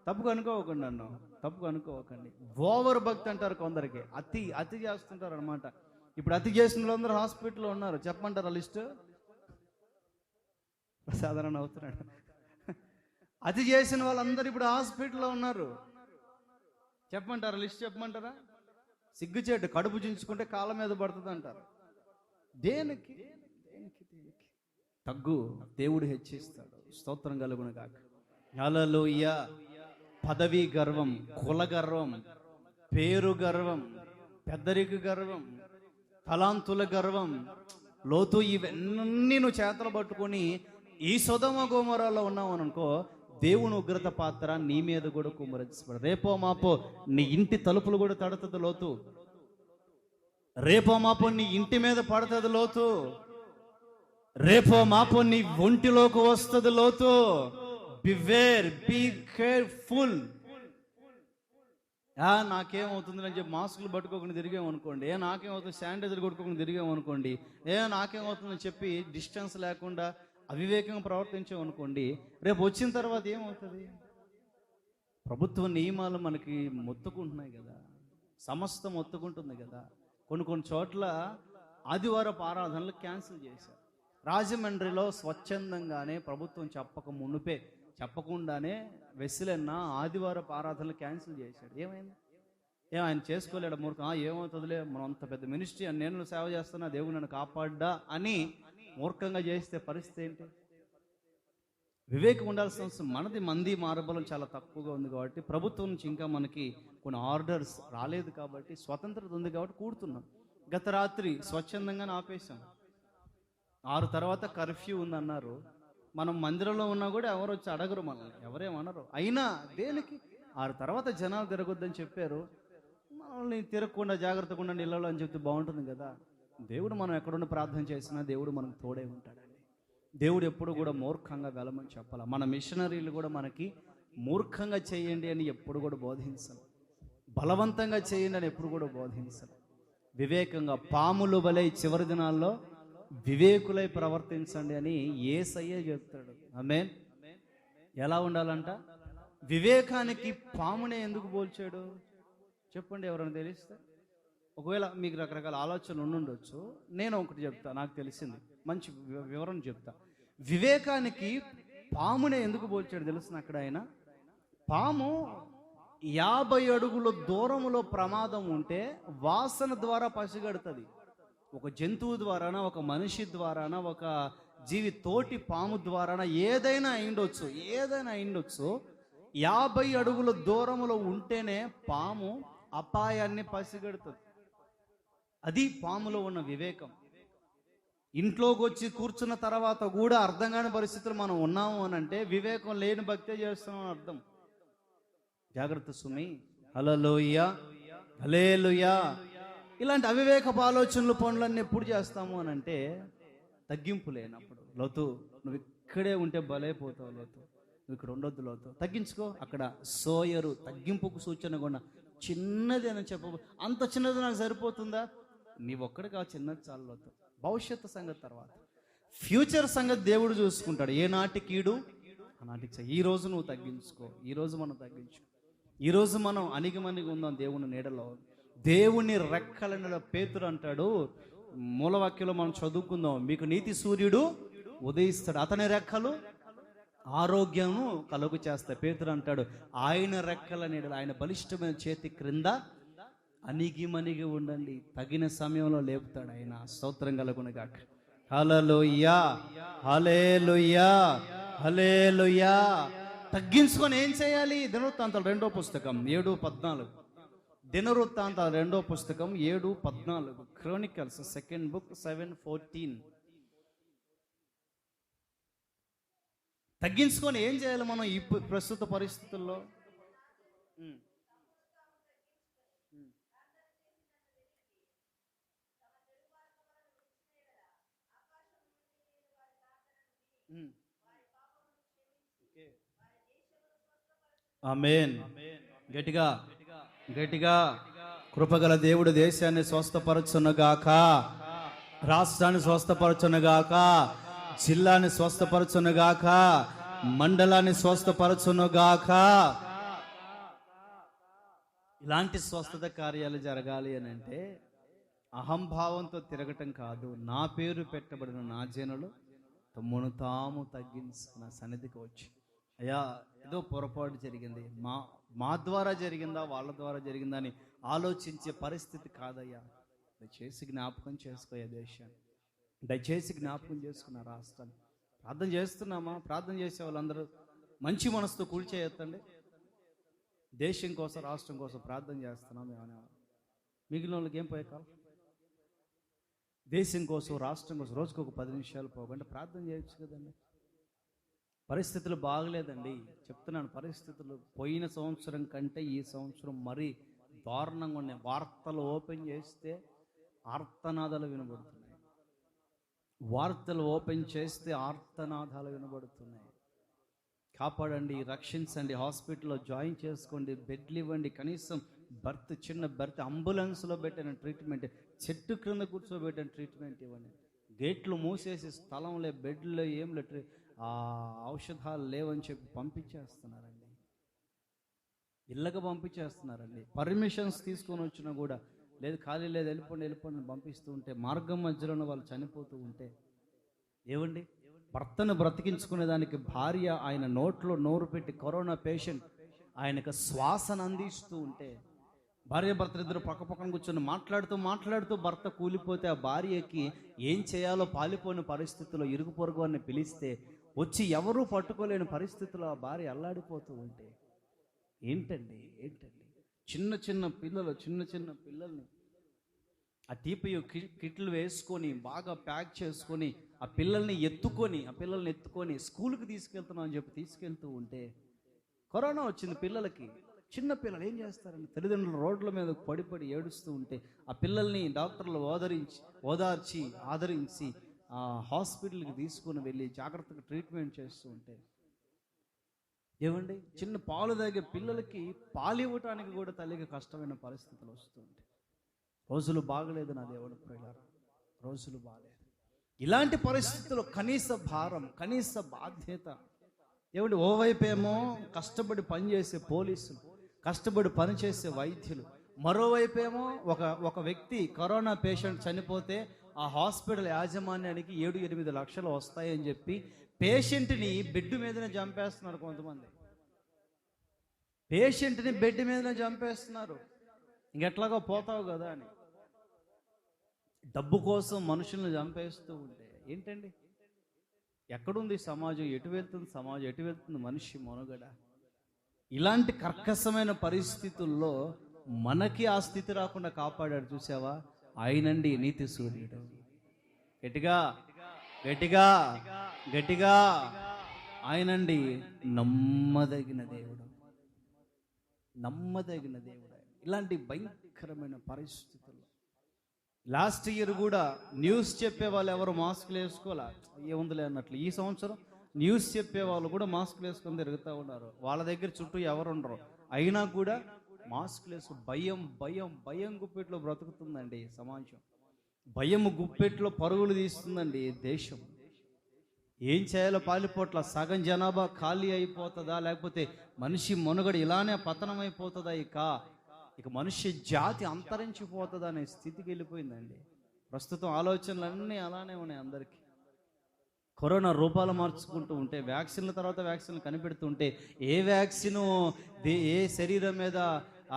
తప్పుగా అనుకోకండి. ఓవర్ భక్తి అంటారు కొందరికి. అతి చేస్తుంటారు అనమాట. ఇప్పుడు అతి చేసిన వాళ్ళందరూ హాస్పిటల్లో ఉన్నారు. చెప్పమంటారా లిస్ట్? సాధారణ అవుతున్నాడు. అతి చేసిన వాళ్ళందరూ ఇప్పుడు హాస్పిటల్లో ఉన్నారు. చెప్పమంటారా లిస్ట్? చెప్పమంటారా? సిగ్గుచేటు, కడుపు చించుకుంటే కాళ్ళ మీద పడుతుంది అంటారు. దేనికి తగ్గు, దేవుడు హెచ్చిస్తాడు. స్తోత్రం కలుగును గాక. హల్లెలూయా. పదవి గర్వం, కుల గర్వం, పేరు గర్వం, పెద్దరిక గర్వం, తలాంతుల గర్వం, లోతు, ఇవన్నీ నువ్వు చేతలు పట్టుకొని ఈ సొదొమ గొమొర్రాలో ఉన్నావు అనుకో, దేవుని ఉగ్రత పాత్ర నీ మీద కూడా కుమ్మరించబడు. రేపో మాపో నీ ఇంటి తలుపులు కూడా తడుతుంది లోతు. రేపో మాపో నీ ఇంటి మీద పడుతుంది లోతు. రేపో మాపో నీ ఒంటిలోకి వస్తుంది లోతు. Beware, be careful. నాకేమవుతుంది అని చెప్పి మాస్కులు పట్టుకోకుండా తిరిగామనుకోండి, నాకేమవుతుంది శానిటైజర్ కొట్టుకోకుండా తిరిగామనుకోండి, నాకేమవుతుందని చెప్పి డిస్టెన్స్ లేకుండా అవివేకంగా ప్రవర్తించామనుకోండి, రేపు వచ్చిన తర్వాత ఏమవుతుంది? ప్రభుత్వ నియమాలు మనకి మొత్తుకుంటున్నాయి కదా, సమస్తం మొత్తుకుంటుంది కదా. కొన్ని చోట్ల ఆదివారపు ఆరాధనలు క్యాన్సిల్ చేశారు. రాజమండ్రిలో స్వచ్ఛందంగానే ప్రభుత్వం చెప్పకుండానే వెస్లెన్న ఆదివారపు ఆరాధనలు క్యాన్సిల్ చేశాడు. ఏమైంది? ఆయన చేసుకోలేడు మూర్ఖం. ఏమవుతుందిలే, మనం అంత పెద్ద మినిస్ట్రీ, నేను సేవ చేస్తున్నా, దేవుడు నన్ను కాపాడ్డా అని మూర్ఖంగా చేస్తే పరిస్థితి ఏంటి? వివేకం ఉండాల్సిన అవసరం మంది మారబలం చాలా తక్కువగా ఉంది కాబట్టి, ప్రభుత్వం నుంచి ఇంకా మనకి కొన్ని ఆర్డర్స్ రాలేదు కాబట్టి, స్వతంత్రత ఉంది కాబట్టి కూడుతున్నాం. గత రాత్రి స్వచ్ఛందంగానే ఆపేశాం. 6 తర్వాత కర్ఫ్యూ ఉందన్నారు. మనం మందిరంలో ఉన్నా కూడా ఎవరు వచ్చి అడగరు మనల్ని, ఎవరేమనరు. అయినా దేనికి? 6 తర్వాత జనాలు తిరగొద్దని చెప్పారు. మనల్ని తిరగకుండా జాగ్రత్తగా ఉండండి ఇళ్ళలో అని చెప్తే బాగుంటుంది కదా. దేవుడు మనం ఎక్కడుండి ప్రార్థన చేసినా దేవుడు మనకు తోడే ఉంటాడండి. దేవుడు ఎప్పుడు కూడా మూర్ఖంగా వెళ్ళమని చెప్పాలి. మన మిషనరీలు కూడా మనకి మూర్ఖంగా చేయండి అని ఎప్పుడు కూడా బోధించాలి, బలవంతంగా చేయండి అని ఎప్పుడు కూడా బోధించాలి. వివేకంగా పాములు వలె చివరి దినాల్లో వివేకులై ప్రవర్తించండి అని యేసయ్య చెప్తాడు. ఆమేన్. ఎలా ఉండాలంట? వివేకానికి పామునే ఎందుకు పోల్చాడు చెప్పండి, ఎవరైనా తెలిస్తే? ఒకవేళ మీకు రకరకాల ఆలోచనలు ఉండుండొచ్చు. నేను ఒకటి చెప్తా, నాకు తెలిసింది మంచి వివరణ చెప్తా. వివేకానికి పామునే ఎందుకు పోల్చాడు తెలుసిన? అక్కడ ఆయన పాము 50 అడుగుల దూరములో ప్రమాదం ఉంటే వాసన ద్వారా పసిగడుతుంది. ఒక జంతువు ద్వారానా, ఒక మనిషి ద్వారానా, ఒక జీవి తోటి పాము ద్వారానా, ఏదైనా అయిండొచ్చు. 50 అడుగుల దూరములో ఉంటేనే పాము అపాయాన్ని పసిగడుతుంది. అది పాములో ఉన్న వివేకం. ఇంట్లోకి వచ్చి కూర్చున్న తర్వాత కూడా అర్థం కాని పరిస్థితులు మనం ఉన్నాము అని అంటే వివేకం లేని భక్తే చేస్తున్నాం అర్థం. జాగ్రత్త సుమి. హల్లెలూయా, హల్లెలూయా. ఇలాంటి అవివేకపు ఆలోచనలు, పనులన్నీ ఎప్పుడు చేస్తాము అని అంటే తగ్గింపు లేనప్పుడు. లోతు, నువ్వు ఇక్కడే ఉంటే బలైపోతావు. లోతు, నువ్వు ఇక్కడ ఉండొద్దు. లోతు, తగ్గించుకో. అక్కడ సోయరు, తగ్గింపుకు సూచన కూడా. చిన్నది అని చెప్ప, అంత చిన్నది నాకు సరిపోతుందా? నీ ఒక్కడికి ఆ చిన్నది చాలు. లోతు, భవిష్యత్తు సంగతి తర్వాత, ఫ్యూచర్ సంగతి దేవుడు చూసుకుంటాడు. ఏనాటి కీడు ఆనాటికి. ఈ రోజు నువ్వు తగ్గించుకో. ఈరోజు మనం తగ్గించుకో. ఈరోజు మనం అణిగిమణిగి ఉందాం దేవుని నీడలో. దేవుని రెక్కల నీడ. పేతురు అంటాడు, మూలవాక్యంలో మనం చదువుకుందాం, మీకు నీతి సూర్యుడు ఉదయిస్తాడు, అతని రెక్కలు ఆరోగ్యము కలుగు చేస్తాయి. పేతురు అంటాడు, ఆయన రెక్కల నీడ, ఆయన బలిష్టమైన చేతి క్రింద అణిగి ఉండండి, తగిన సమయంలో లేపుతాడు ఆయన. స్తోత్రం కలుగునుగాక. హల్లెలూయా, హల్లెలూయా, హల్లెలూయా. తగ్గించుకొని ఏం చేయాలి? దినవృత్తాంతాలు 2వ పుస్తకం 7:14. దినవృత్తాంతాలు 2వ పుస్తకం 7:14. Chronicles 2nd book 7:14. తగ్గించుకొని ఏం చేయాలి మనం ఈ ప్రస్తుత పరిస్థితుల్లో? ఆమేన్. గట్టిగా గట్టిగా. కృపగల దేవుడు దేశాన్ని స్వస్థపరచునుగాక, రాష్ట్రాన్ని స్వస్థపరచునుగాక, జిల్లాని స్వస్థపరచునుగాక, మండలాన్ని స్వస్థపరచునుగాక. ఇలాంటి స్వస్థత కార్యాలు జరగాలి అని అంటే అహంభావంతో తిరగటం కాదు. నా పేరు పెట్టబడిన నా జనులు తమ్మును తాము తగ్గించుకున్న సన్నిధికి వచ్చి, అయ్యా ఏదో పొరపాటు జరిగింది, మా ద్వారా జరిగిందా వాళ్ళ ద్వారా జరిగిందా అని ఆలోచించే పరిస్థితి కాదయ్యా. దయచేసి జ్ఞాపకం చేసుకోయా దేశాన్ని, దయచేసి జ్ఞాపకం చేసుకున్న రాష్ట్రాన్ని. ప్రార్థన చేస్తున్నామా? ప్రార్థన చేసే వాళ్ళందరూ మంచి మనసుతో కూల్చేయొద్దండి. దేశం కోసం, రాష్ట్రం కోసం ప్రార్థన చేస్తున్నాం ఏమైనా మిగిలిన వాళ్ళకి ఏం పోయే కాలం? దేశం కోసం, రాష్ట్రం కోసం రోజుకు ఒక 10 నిమిషాలు పోకుండా ప్రార్థన చేయొచ్చు కదండి. పరిస్థితులు బాగలేదండి, చెప్తున్నాను. పరిస్థితులు పోయిన సంవత్సరం కంటే ఈ సంవత్సరం మరీ దారుణంగా ఉన్నాయి. వార్తలు ఓపెన్ చేస్తే ఆర్తనాదాలు వినబడుతున్నాయి. వార్తలు ఓపెన్ చేస్తే ఆర్తనాదాలు వినబడుతున్నాయి. కాపాడండి, రక్షించండి, హాస్పిటల్లో జాయిన్ చేసుకోండి, బెడ్లు ఇవ్వండి, కనీసం చిన్న బర్త్ అంబులెన్స్లో పెట్టిన ట్రీట్మెంట్, చెట్టు క్రింద కూర్చోబెట్టిన ట్రీట్మెంట్ ఇవ్వండి. గేట్లు మూసేసి స్థలంలో బెడ్లో ఏం ఔషధాలు లేవని చెప్పి పంపించేస్తున్నారండి, ఇళ్ళకి పంపించేస్తున్నారండి. పర్మిషన్స్ తీసుకొని వచ్చినా కూడా లేదు, ఖాళీ లేదు, వెళ్ళిపోండి పంపిస్తూ ఉంటే మార్గం మధ్యలోనే వాళ్ళు చనిపోతూ ఉంటే ఏవండి? భర్తను బ్రతికించుకునే దానికి భార్య ఆయన నోట్లో నోరు పెట్టి, కరోనా పేషెంట్ ఆయనకు శ్వాసను అందిస్తూ ఉంటే, భార్య భర్తలు ఇద్దరు పక్కపక్కన కూర్చొని మాట్లాడుతూ భర్త కూలిపోతే ఆ భార్యకి ఏం చేయాలో పాలిపోయిన పరిస్థితుల్లో ఇరుగు పొరుగు అని పిలిస్తే వచ్చి ఎవరూ పట్టుకోలేని పరిస్థితుల్లో ఆ భార్య అల్లాడిపోతూ ఉంటే ఏంటండి? చిన్న పిల్లల్ని ఆ టీపీయు కిట్లు వేసుకొని బాగా ప్యాక్ చేసుకొని ఆ పిల్లల్ని ఎత్తుకొని స్కూల్కి తీసుకెళ్తున్నాం అని చెప్పి తీసుకెళ్తూ ఉంటే కరోనా వచ్చింది పిల్లలకి. చిన్న పిల్లలు ఏం చేస్తారండి? తల్లిదండ్రులు రోడ్ల మీద పడి ఏడుస్తూ ఉంటే ఆ పిల్లల్ని డాక్టర్లు ఆదరించి హాస్పిటల్కి తీసుకుని వెళ్ళి జాగ్రత్తగా ట్రీట్మెంట్ చేస్తూ ఉంటే ఏమండి? చిన్న పాలు తాగే పిల్లలకి పాలు ఇవ్వటానికి కూడా తల్లికి కష్టమైన పరిస్థితులు వస్తూ ఉంటాయి. రోజులు బాగలేదు నా దేవుడు ప్రియులారా, రోజులు బాగలేదు. ఇలాంటి పరిస్థితుల్లో కనీస భారం, కనీస బాధ్యత ఏమండి? ఓవైపేమో కష్టపడి పనిచేసే పోలీసులు, కష్టపడి పనిచేసే వైద్యులు, మరోవైపేమో ఒక వ్యక్తి కరోనా పేషెంట్ చనిపోతే ఆ హాస్పిటల్ యాజమాన్యానికి 7-8 లక్షలు వస్తాయని చెప్పి పేషెంట్ని బెడ్ మీదనే చంపేస్తున్నారు. కొంతమంది పేషెంట్ని బెడ్ మీదనే చంపేస్తున్నారు. ఇంకెట్లాగో పోతావు కదా అని డబ్బు కోసం మనుషులను చంపేస్తూ ఉంటే ఏంటండి? ఎక్కడుంది సమాజం? ఎటు వెళ్తుంది మనిషి మనుగడ? ఇలాంటి కర్కశమైన పరిస్థితుల్లో మనకి ఆ స్థితి రాకుండా కాపాడాడు. చూసావా? ఆయనండి నీతి సూర్యుడు. గట్టిగా ఆయనండి నమ్మదగిన దేవుడు. ఇలాంటి భయంకరమైన పరిస్థితుల్లో లాస్ట్ ఇయర్ కూడా న్యూస్ చెప్పే వాళ్ళు ఎవరు మాస్కులు వేసుకోవాలా? ఏముందిలే అన్నట్లు ఈ సంవత్సరం న్యూస్ చెప్పే వాళ్ళు కూడా మాస్కులు వేసుకొని తిరుగుతూ ఉన్నారు. వాళ్ళ దగ్గర చుట్టూ ఎవరు ఉండరు, అయినా కూడా మాస్కులు వేసుకు భయం గుప్పెట్లో బ్రతుకుతుందండి సమాజం. భయం గుప్పెట్లో పరుగులు తీస్తుందండి దేశం. ఏం చేయాలో పాలిపోట్ల. సగం జనాభా ఖాళీ అయిపోతుందా, లేకపోతే మనిషి మనుగడ ఇలానే పతనం అయిపోతుందా, ఇక మనిషి జాతి అంతరించిపోతుందా అనే స్థితికి వెళ్ళిపోయిందండి. ప్రస్తుతం ఆలోచనలన్నీ అలానే ఉన్నాయి అందరికీ. కరోనా రూపాలు మార్చుకుంటూ ఉంటే, వ్యాక్సిన్ల తర్వాత వ్యాక్సిన్లు కనిపెడుతుంటే ఏ వ్యాక్సిన్ ఏ శరీరం మీద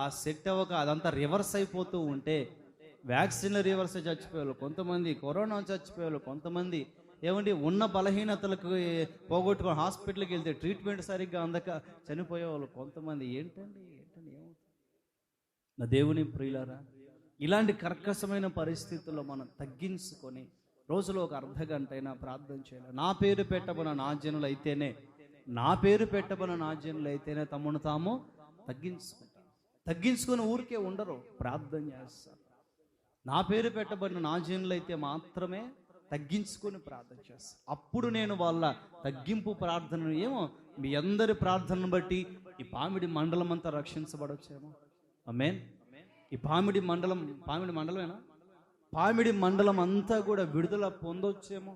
ఆ సెట్ అవ్వక అదంతా రివర్స్ అయిపోతూ ఉంటే, వ్యాక్సిన్లు రివర్స్ చచ్చిపోయారు కొంతమంది, కరోనా చచ్చిపోయారు కొంతమంది, ఏమండి ఉన్న బలహీనతలకు పోగొట్టుకొని హాస్పిటల్కి వెళ్తే ట్రీట్మెంట్ సరిగ్గా అందక చనిపోయేవాళ్ళు కొంతమంది. ఏంటండి ఏమవుతుంది? నా దేవుని ప్రియులారా, ఇలాంటి కర్కశమైన పరిస్థితుల్లో మనం తగ్గించుకొని రోజులో ఒక అర్ధ గంట అయినా ప్రార్థన చేయాలి. నా పేరు పెట్టబడిన నా జనులు అయితేనే తమను తాము తగ్గించుకొని ఊరికే ఉండరు, ప్రార్థన చేస్తారు. నా పేరు పెట్టబడిన నా జనులు అయితే మాత్రమే తగ్గించుకొని ప్రార్థన చేస్తారు. అప్పుడు నేను వాళ్ళ తగ్గింపు ప్రార్థనను, ఏమో మీ అందరి ప్రార్థనను బట్టి ఈ పామిడి మండలం అంతా రక్షించబడొచ్చేమో. ఆమేన్. ఈ పామిడి మండలమేనా? పామిడి మండలం అంతా కూడా విడుదల పొందొచ్చేమో.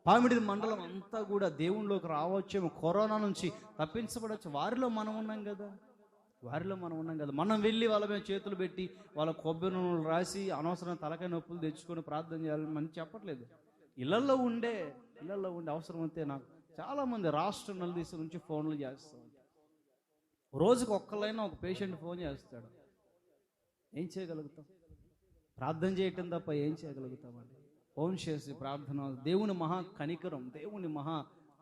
పామిడి మండలం అంతా కూడా దేవునిలోకి రావచ్చేమో. కరోనా నుంచి తప్పించబడవచ్చు. వారిలో మనం ఉన్నాం కదా. మనం వెళ్ళి వాళ్ళ మీద చేతులు పెట్టి వాళ్ళ కొబ్బరి నూనెలు రాసి అనవసరం తలకాయ నొప్పులు తెచ్చుకొని ప్రార్థన చేయాలని మనం చెప్పట్లేదు. ఇళ్లలో ఉండే అవసరమైతే, నాకు చాలామంది రాష్ట్ర నలుదిశ నుంచి ఫోన్లు చేస్తూ ఉంటారు. రోజుకు ఒక్కళ్ళైనా ఒక పేషెంట్ ఫోన్ చేస్తాడు. ఏం చేయగలుగుతాం? ప్రార్థన చేయటం తప్ప ఏం చేయగలుగుతామండి? ఫోన్ చేసి ప్రార్థన. దేవుని మహా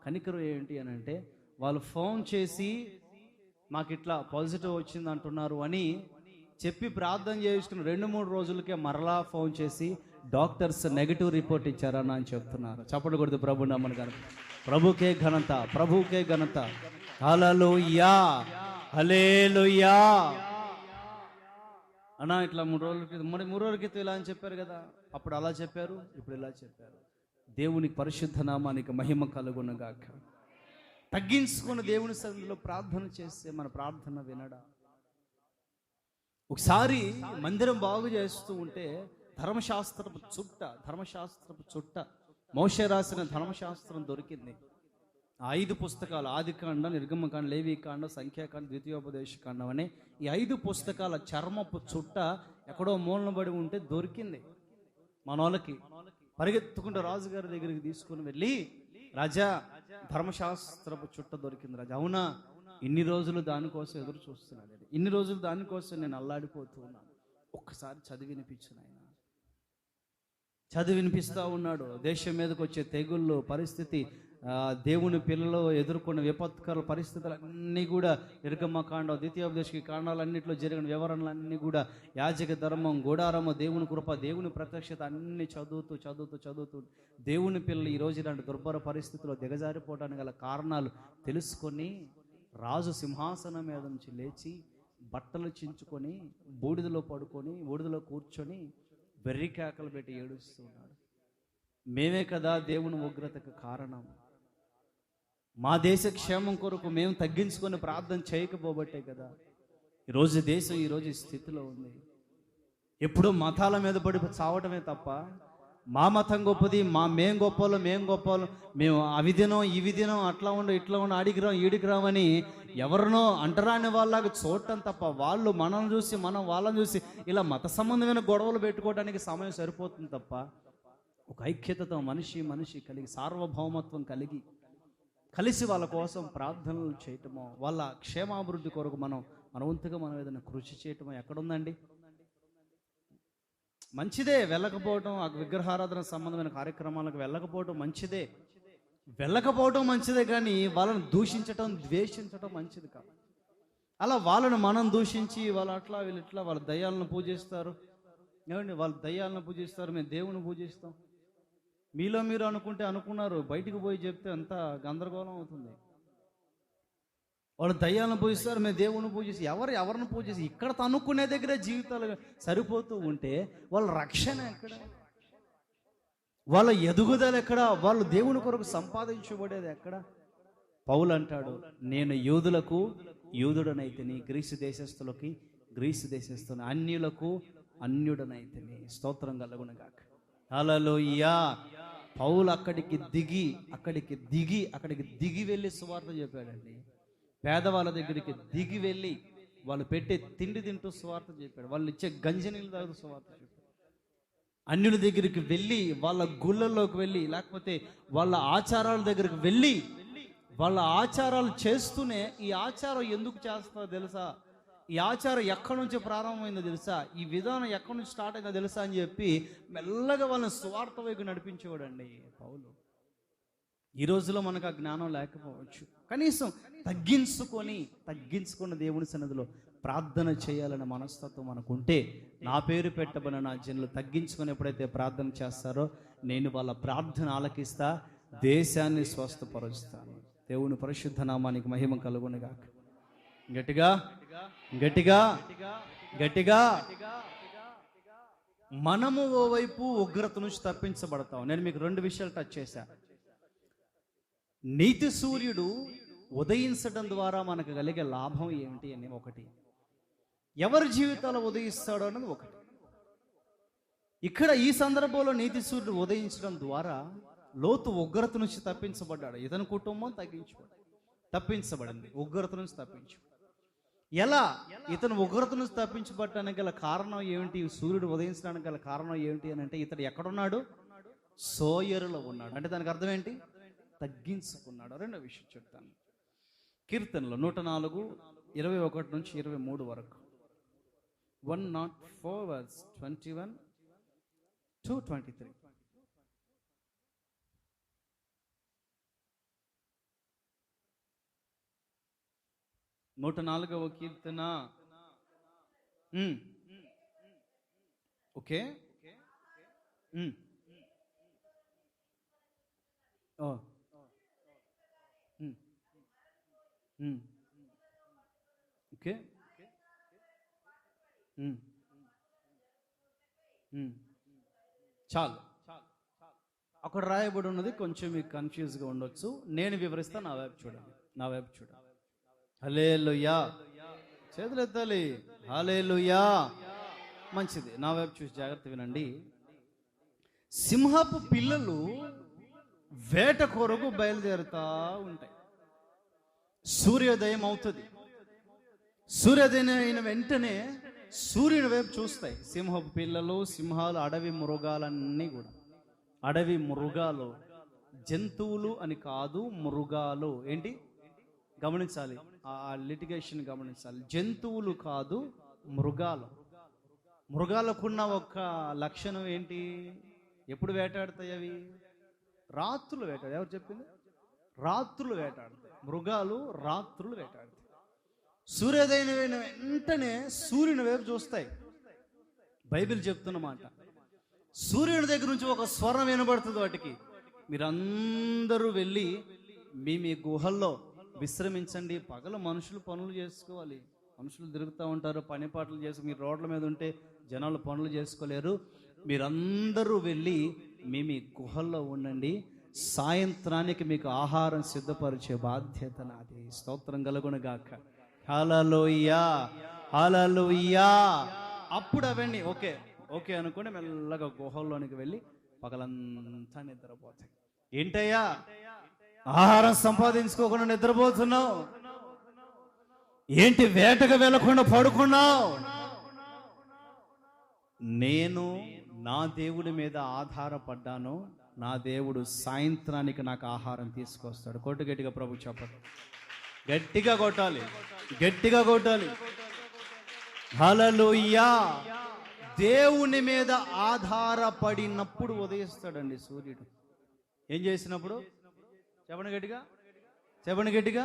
కనికరం ఏంటి అని అంటే, వాళ్ళు ఫోన్ చేసి మాకు ఇట్లా పాజిటివ్ వచ్చింది అంటున్నారు అని చెప్పి ప్రార్థన చేసుకుని 2-3 రోజులకే మరలా ఫోన్ చేసి డాక్టర్స్ నెగటివ్ రిపోర్ట్ ఇచ్చారని అని చెప్తున్నారు. చప్పట్లు కొడుతూ ప్రభు నమ్మని కనుక ప్రభుకే ఘనత. హల్లెలూయా హల్లెలూయా. అన్నా ఇట్లా 3 రోజుల క్రితం ఇలా అని చెప్పారు కదా, అప్పుడు అలా చెప్పారు, ఇప్పుడు ఇలా చెప్పారు. దేవుని పరిశుద్ధ నామానికి మహిమ కలుగునుగాక. తగ్గించుకుని దేవుని సన్నిధిలో ప్రార్థన చేస్తే మన ప్రార్థన వినడా? ఒకసారి మందిరం బాగు చేస్తూ ఉంటే ధర్మశాస్త్రపు చుట్ట మోషే రాసిన ధర్మశాస్త్రం దొరికింది. 5 పుస్తకాలు, ఆదికాండం, నిర్గమకాండం, లేవీకాండం, సంఖ్యాకాండం, ద్వితీయోపదేశకాండం అనే ఈ 5 పుస్తకాల చర్మపు చుట్ట ఎక్కడో మూలనబడి ఉంటే దొరికింది మనోళ్ళకి. పరిగెత్తుకుంటూ రాజుగారి దగ్గరికి తీసుకుని వెళ్ళి, రాజా ధర్మశాస్త్రపు చుట్ట దొరికింది రాజా. అవునా? ఇన్ని రోజులు దానికోసం ఎదురు చూస్తున్నాడు, ఇన్ని రోజులు దానికోసం నేను అల్లాడిపోతూ ఉన్నాను, ఒక్కసారి చదివి వినిపిస్తూ ఉన్నాడు. దేశం మీదకి వచ్చే తెగుళ్ళు, పరిస్థితి, దేవుని పిల్లలు ఎదుర్కొన్న విపత్కర పరిస్థితులన్నీ కూడా నిర్గమకాండం, ద్వితీయోపదేశ కాండాలన్నింటిలో జరిగిన వివరణలన్నీ కూడా, యాజక ధర్మం, గుడారము, దేవుని కృప, దేవుని ప్రత్యక్షత అన్ని చదువుతూ దేవుని పిల్లలు ఈరోజు ఇలాంటి దుర్భర పరిస్థితుల్లో దిగజారిపోవడానికి గల కారణాలు తెలుసుకొని, రాజు సింహాసనం మీద నుంచి లేచి బట్టలు చించుకొని బూడిదలో పడుకొని బూడిదలో కూర్చొని వెర్రి కేకలు పెట్టి ఏడుస్తున్నాడు. మేమే కదా దేవుని ఉగ్రతకు కారణం. మా దేశ క్షేమం కొరకు మేము తగ్గించుకొని ప్రార్థన చేయకపోబట్టే కదా ఈరోజు దేశం ఈ స్థితిలో ఉంది. ఎప్పుడూ మతాల మీద పడి చావటమే తప్ప, మా మతం గొప్పది, మేం గొప్పలు, మేము అవి తినం ఇవి తినం, అట్లా ఉండు ఇట్లా ఉండు, ఈడికి రామని ఎవరినో అంటరాని వాళ్ళలాగా చూడటం తప్ప, వాళ్ళు మనం చూసి మనం వాళ్ళని చూసి ఇలా మత సంబంధమైన గొడవలు పెట్టుకోవడానికి సమయం సరిపోతుంది తప్ప, ఒక ఐక్యతతో మనిషి కలిగి, సార్వభౌమత్వం కలిసి వాళ్ళ కోసం ప్రార్థనలు చేయటమో, వాళ్ళ క్షేమాభివృద్ధి కొరకు మన వంతుగా మనం ఏదైనా కృషి చేయటమో ఎక్కడుందండి? మంచిదే వెళ్ళకపోవటం, ఆ విగ్రహారాధన సంబంధమైన కార్యక్రమాలకు వెళ్ళకపోవటం మంచిదే, కానీ వాళ్ళని దూషించటం, ద్వేషించటం మంచిది కాదు. అలా వాళ్ళని మనం దూషించి వీళ్ళు ఇట్లా వాళ్ళ దయ్యాలను పూజిస్తారు, ఏమండి వాళ్ళ దయ్యాలను పూజిస్తారు, మేము దేవుని పూజిస్తాం. మీలో మీరు అనుకున్నారు, బయటికి పోయి చెప్తే అంత గందరగోళం అవుతుంది. వాళ్ళు దయ్యాలను పూజిస్తారు, మేము దేవుని పూజిస్తాం. ఎవరిని పూజిస్తారు? ఇక్కడ తనుక్కునే దగ్గరే జీవితాలు సరిపోతూ ఉంటే వాళ్ళ రక్షణ ఎక్కడ? వాళ్ళ ఎదుగుదల ఎక్కడ? వాళ్ళు దేవుని కొరకు సంపాదించబడేది ఎక్కడ? పౌలు అంటాడు, నేను యూదులకు యూదుడనైతిని, గ్రీసు దేశస్తుని, అన్యులకు అన్యుడనైతిని. స్తోత్రం కలుగునుగాక. హల్లెలూయా. పౌలు అక్కడికి దిగి వెళ్ళి సువార్త చెప్పాడండి. పేదవాళ్ళ దగ్గరికి దిగి వెళ్ళి వాళ్ళు పెట్టే తిండి తింటూ సువార్త చెప్పాడు. వాళ్ళు ఇచ్చే గంజి నీళ్ళు తాగుతూ సువార్త చెప్పాడు. అన్యుల దగ్గరికి వెళ్ళి, వాళ్ళ గుళ్ళల్లోకి వెళ్ళి, లేకపోతే వాళ్ళ ఆచారాల దగ్గరికి వెళ్ళి, వాళ్ళ ఆచారాలు చేస్తూనే, ఈ ఆచారం ఎందుకు చేస్తారో తెలుసా? ఈ ఆచారం ఎక్కడి నుంచి ప్రారంభమైందో తెలుసా, ఈ విధానం ఎక్కడి నుంచి స్టార్ట్ అయిందో తెలుసా అని చెప్పి మెల్లగా వాళ్ళని స్వార్థ వైపు నడిపించేవాడండి పౌలు. ఈ రోజులో మనకు ఆ జ్ఞానం లేకపోవచ్చు, కనీసం తగ్గించుకున్న దేవుని సన్నిధిలో ప్రార్థన చేయాలనే మనస్తత్వం మనకుంటే, నా పేరు పెట్టబడిన నా జనులు తగ్గించుకొని ఎప్పుడైతే ప్రార్థన చేస్తారో నేను వాళ్ళ ప్రార్థన ఆలకిస్తా, దేశాన్ని స్వస్థపరుస్తాను. దేవుని పరిశుద్ధ నామానికి మహిమ కలుగునుగాక. గట్టిగా గట్టిగా గట్టిగా మనము ఓవైపు ఉగ్రత నుంచి తప్పించబడతాం. నేను మీకు 2 విషయాలు టచ్ చేశా. నీతి సూర్యుడు ఉదయించడం ద్వారా మనకు కలిగే లాభం ఏమిటి అని ఒకటి, ఎవరి జీవితాలు ఉదయిస్తాడో అన్నది ఒకటి. ఇక్కడ ఈ సందర్భంలో నీతి సూర్యుడు ఉదయించడం ద్వారా లోతు ఉగ్రత నుంచి తప్పించబడ్డాడు. ఇతని కుటుంబం తప్పించబడింది, ఉగ్రత నుంచి తప్పించు. ఎలా ఇతను ఉగ్రత నుంచి తప్పించబడటానికి గల కారణం ఏమిటి, సూర్యుడు ఉదయించడానికి గల కారణం ఏమిటి అని అంటే, ఇతడు ఎక్కడున్నాడు? సోయరులో ఉన్నాడు. అంటే దానికి అర్థం ఏంటి? తగ్గించుకున్నాడు. 2వ విషయం చెప్తాను. కీర్తనలో 104:21 నుంచి 23 వరకు, 104:21-23. 104వ కీర్తన. ఓకే, ఓకే, చాలు. అక్కడ రాయబడి ఉన్నది కొంచెం మీకు కన్ఫ్యూజ్గా ఉండొచ్చు, నేను వివరిస్తా. నా వైపు చూడండి. హల్లెలూయా, చేతులు ఎత్తాలి. హల్లెలూయా, మంచిది. నా వైపు చూసి జాగ్రత్త వినండి. సింహపు పిల్లలు వేట కొరకు బయలుదేరుతా ఉంటాయి. సూర్యోదయం అవుతుంది. సూర్యోదయం అయిన వెంటనే సూర్యుని వైపు చూస్తాయి సింహపు పిల్లలు, సింహాలు, అడవి మృగాలన్నీ కూడా. అడవి మృగాలు, జంతువులు అని కాదు, మృగాలు. ఏంటి గమనించాలి, ఆ లిటిగేషన్ గమనించాలి. జంతువులు కాదు, మృగాలు. మృగాలకున్న ఒక లక్షణం ఏంటి? ఎప్పుడు వేటాడతాయి అవి? రాత్రులు వేటాడు. ఎవరు చెప్పింది? రాత్రులు వేటాడతాయి. మృగాలు రాత్రులు వేటాడతాయి. సూర్యోదయం వెంటనే సూర్యుని వైపు చూస్తాయి. బైబిల్ చెప్తున్నమాట, సూర్యుని దగ్గర నుంచి ఒక స్వరం వినబడుతుంది వాటికి, మీరందరూ వెళ్ళి మీ గుహల్లో విశ్రమించండి. పగల మనుషులు పనులు చేసుకోవాలి, మనుషులు తిరుగుతూ ఉంటారు, పని పాటలు చేసి, మీరు రోడ్ల మీద ఉంటే జనాలు పనులు చేసుకోలేరు. మీరందరూ వెళ్ళి మీ గుహల్లో ఉండండి, సాయంత్రానికి మీకు ఆహారం సిద్ధపరిచే బాధ్యత నాది. స్తోత్రం కలుగునుగాక. హల్లెలూయా, హల్లెలూయా. అప్పుడు అవన్నీ ఓకే అనుకుని మెల్లగా గుహల్లోనికి వెళ్ళి పగలంతా నిద్రపోతాయి. ఏంటయ్యా ఆహారం సంపాదించుకోకుండా నిద్రపోతున్నావు? ఏంటి వేటకు వెళ్ళకుండా పడుకున్నావు? నేను నా దేవుడి మీద ఆధారపడ్డాను. నా దేవుడు సాయంత్రానికి నాకు ఆహారం తీసుకొస్తాడు. కొట్టు గట్టిగా ప్రభు చెప్పండి. గట్టిగా కొట్టాలి, గట్టిగా కొట్టాలి. హల్లెలూయా. దేవుని మీద ఆధారపడినప్పుడు ఉదయిస్తాడండి సూర్యుడు. ఏం చేసినప్పుడు? చెప్పండి గట్టిగా.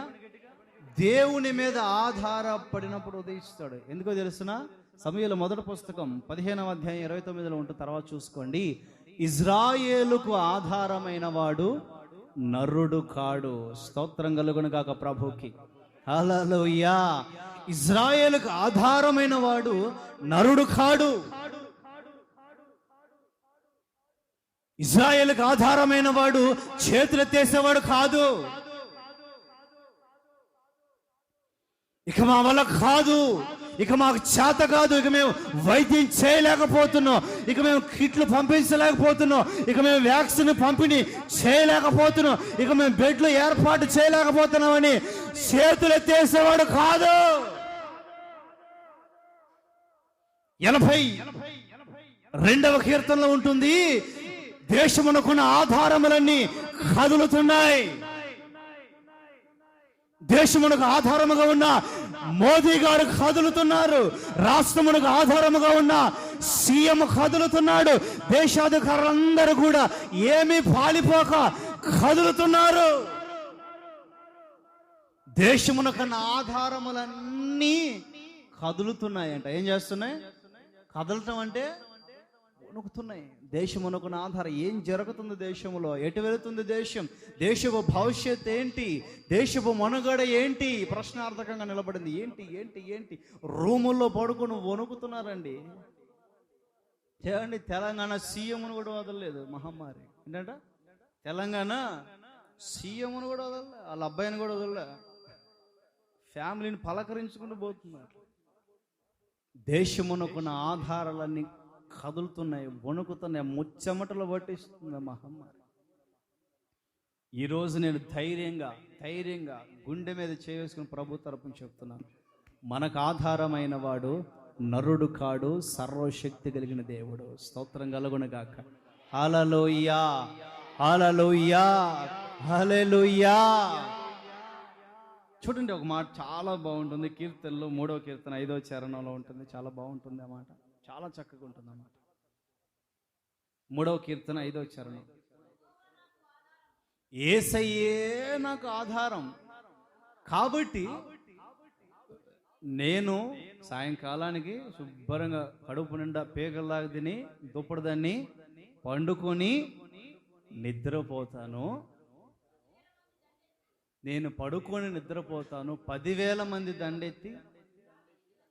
దేవుని మీద ఆధారపడినప్పుడు ఉదయిస్తాడు. ఎందుకో తెలుసునా? సమూయేలు మొదటి పుస్తకం 15వ అధ్యాయం 29లో ఉంటుంది, తర్వాత చూసుకోండి. ఇజ్రాయేలుకు ఆధారమైన వాడు నరుడు కాడు. స్తోత్రం కలుగునుగాక ప్రభుకి. హల్లెలూయా. ఇజ్రాయేలుకు ఆధారమైన వాడు నరుడు కాడు. ఇజ్రాయేలుకు ఆధారమైన వాడు చేతులెత్తేసేవాడు కాదు. ఇక మా వల్ల కాదు, ఇక మాకు చేత కాదు, ఇక మేము వైద్యం చేయలేకపోతున్నాం, ఇక మేము కిట్లు పంపించలేకపోతున్నాం, ఇక మేము వ్యాక్సిన్ పంపిణీ చేయలేకపోతున్నాం, ఇక మేము బెడ్లు ఏర్పాటు చేయలేకపోతున్నామని చేతులు ఎత్తేసేవాడు కాదు. 82వ కీర్తనలో ఉంటుంది, దేశమునకున్న ఆధారములన్నీ కదులుతున్నాయి. దేశమునకు ఆధారముగా ఉన్న మోదీ గారు కదులుతున్నారు. రాష్ట్రమునకు ఆధారముగా ఉన్న సీఎం కదులుతున్నాడు. దేశాధికారులందరూ కూడా ఏమీ పాలిపోక కదులుతున్నారు. దేశమునకన్నా ఆధారములన్నీ కదులుతున్నాయంట. ఏం చేస్తున్నాయి? కదలటం అంటే వణుకుతున్నాయి. దేశమునకున్న ఆధారం. ఏం జరుగుతుంది దేశంలో? ఎటు వెళుతుంది దేశం? దేశపు భవిష్యత్ ఏంటి? దేశపు మనుగడ ఏంటి? ప్రశ్నార్థకంగా నిలబడింది. ఏంటి ఏంటి ఏంటి రూముల్లో పడుకుని వణుకుతున్నారండి. చూడండి, తెలంగాణ సీఎంను కూడా వదలలేదు మహమ్మారి. ఏంటంట? తెలంగాణ సీఎంను కూడా వదలలే, వాళ్ళ అబ్బాయిని కూడా వదలలే, ఫ్యామిలీని పలకరించుకుంటూ పోతున్నారు. దేశమునకున్న ఆధారాలన్నీ కదులుతున్నాయి, వణుకుతున్నాయి, ముచ్చెమటలు పట్టిస్తుంది మహమ్మారి. ఈరోజు నేను ధైర్యంగా గుండె మీద చేసుకుని ప్రభు తరపున చెప్తున్నాను, మనకు ఆధారమైన వాడు నరుడు కాడు, సర్వశక్తి కలిగిన దేవుడు. స్తోత్రం కలుగునుగాక. హల్లెలూయా, హల్లెలూయా, హల్లెలూయా. చూడండి, ఒక మాట చాలా బాగుంటుంది. కీర్తనలో 3వ కీర్తన 5వ చరణంలో ఉంటుంది. చాలా బాగుంటుంది అన్నమాట, చాలా చక్కగా ఉంటుంది అన్నమాట. 3వ కీర్తన 5వ చరణం. యేసయ్యే నాకు ఆధారం, కాబట్టి నేను సాయంకాలానికి శుభ్రంగా కడుపు నిండా పేగల్లాగా తిని దుప్పటిదాన్ని పండుకొని నిద్రపోతాను. నేను పడుకొని నిద్రపోతాను. 10,000 మంది దండెత్తి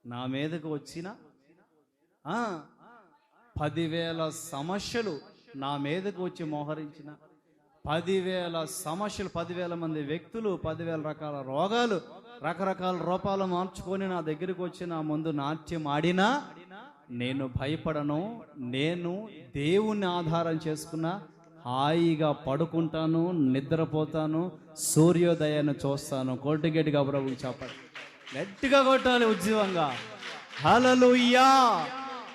నా మీదకు వచ్చిన 10,000 సమస్యలు నా మీదకు వచ్చి మోహరించిన 10,000 సమస్యలు, 10,000 మంది వ్యక్తులు, 10,000 రకాల రోగాలు, రకరకాల రూపాలు మార్చుకొని నా దగ్గరికి వచ్చి నా ముందు నాట్యం ఆడినా నేను భయపడను. నేను దేవుణ్ణి ఆధారం చేసుకున్న హాయిగా పడుకుంటాను, నిద్రపోతాను, సూర్యోదయాన్ని చూస్తాను. కొట్టుగట్టిగా ప్రభువు చెప్పండి, గట్టిగా కొట్టాలి ఉజ్జీవంగా. హల్లెలూయా,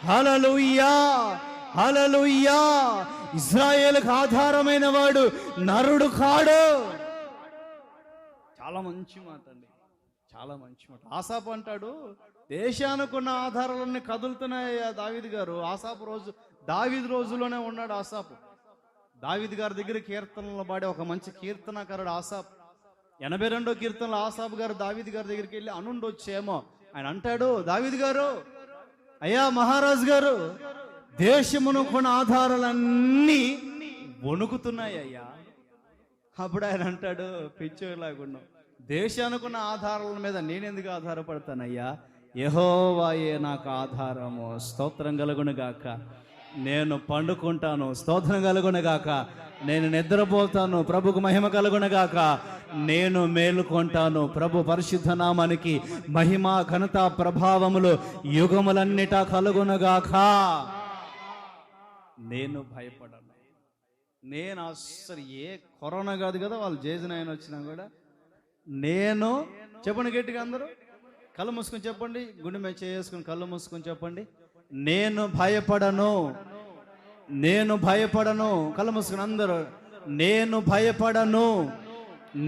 హల్లెలూయా, హల్లెలూయా. ఇశ్రాయేలుకు ఆధారమైన వాడు నరుడు కాడు. చాలా మంచి మాట అండి, చాలా మంచి మాట. ఆసాపు అంటాడు, దేశానుకున్న ఆధారాలన్నీ కదులుతున్నాయ్యా దావీదు గారు. దావీదు రోజులోనే ఉన్నాడు ఆసాపు. దావీదు గారి దగ్గర కీర్తనలు పాడే ఒక మంచి కీర్తనకారుడు ఆసాపు. 82వ కీర్తనలో ఆసాపు గారు దావీదు గారి దగ్గరికి వెళ్ళి అనుండొచ్చేమో. ఆయన అంటాడు, దావీదు గారు, అయ్యా మహారాజు గారు, దేశమునుకున్న ఆధారాలన్నీ వణుకుతున్నాయి అయ్యా. అప్పుడు ఆయన అంటాడు, పిచ్చోలాగున్నావు, దేశానుకున్న ఆధారాల మీద నేనెందుకు ఆధారపడతానయ్యా? యెహోవాయే నాకు ఆధారము. స్తోత్రం కలుగునుగాక. నేను పండుకుంటాను, స్తోత్రం కలుగునుగాక. నేను నిద్రపోతాను, ప్రభుకు మహిమ కలుగునుగాక. నేను మేలుకొంటాను, ప్రభు పరిశుద్ధ నామానికి మహిమ ఘనత ప్రభావములు యుగములన్నిటా కలుగునుగాక. నేను భయపడను. నేను అస్సలు ఏ కరోనా కాదు కదా, వాళ్ళు జేజనాయన వచ్చినా కూడా నేను, చెప్పండి గట్టిగా అందరూ, కళ్ళు మూసుకొని చెప్పండి, గుండె మీద చేసుకుని కళ్ళు మూసుకొని చెప్పండి, నేను భయపడను, నేను భయపడను. కళ్ళు మూసుకుని అందరూ, నేను భయపడను,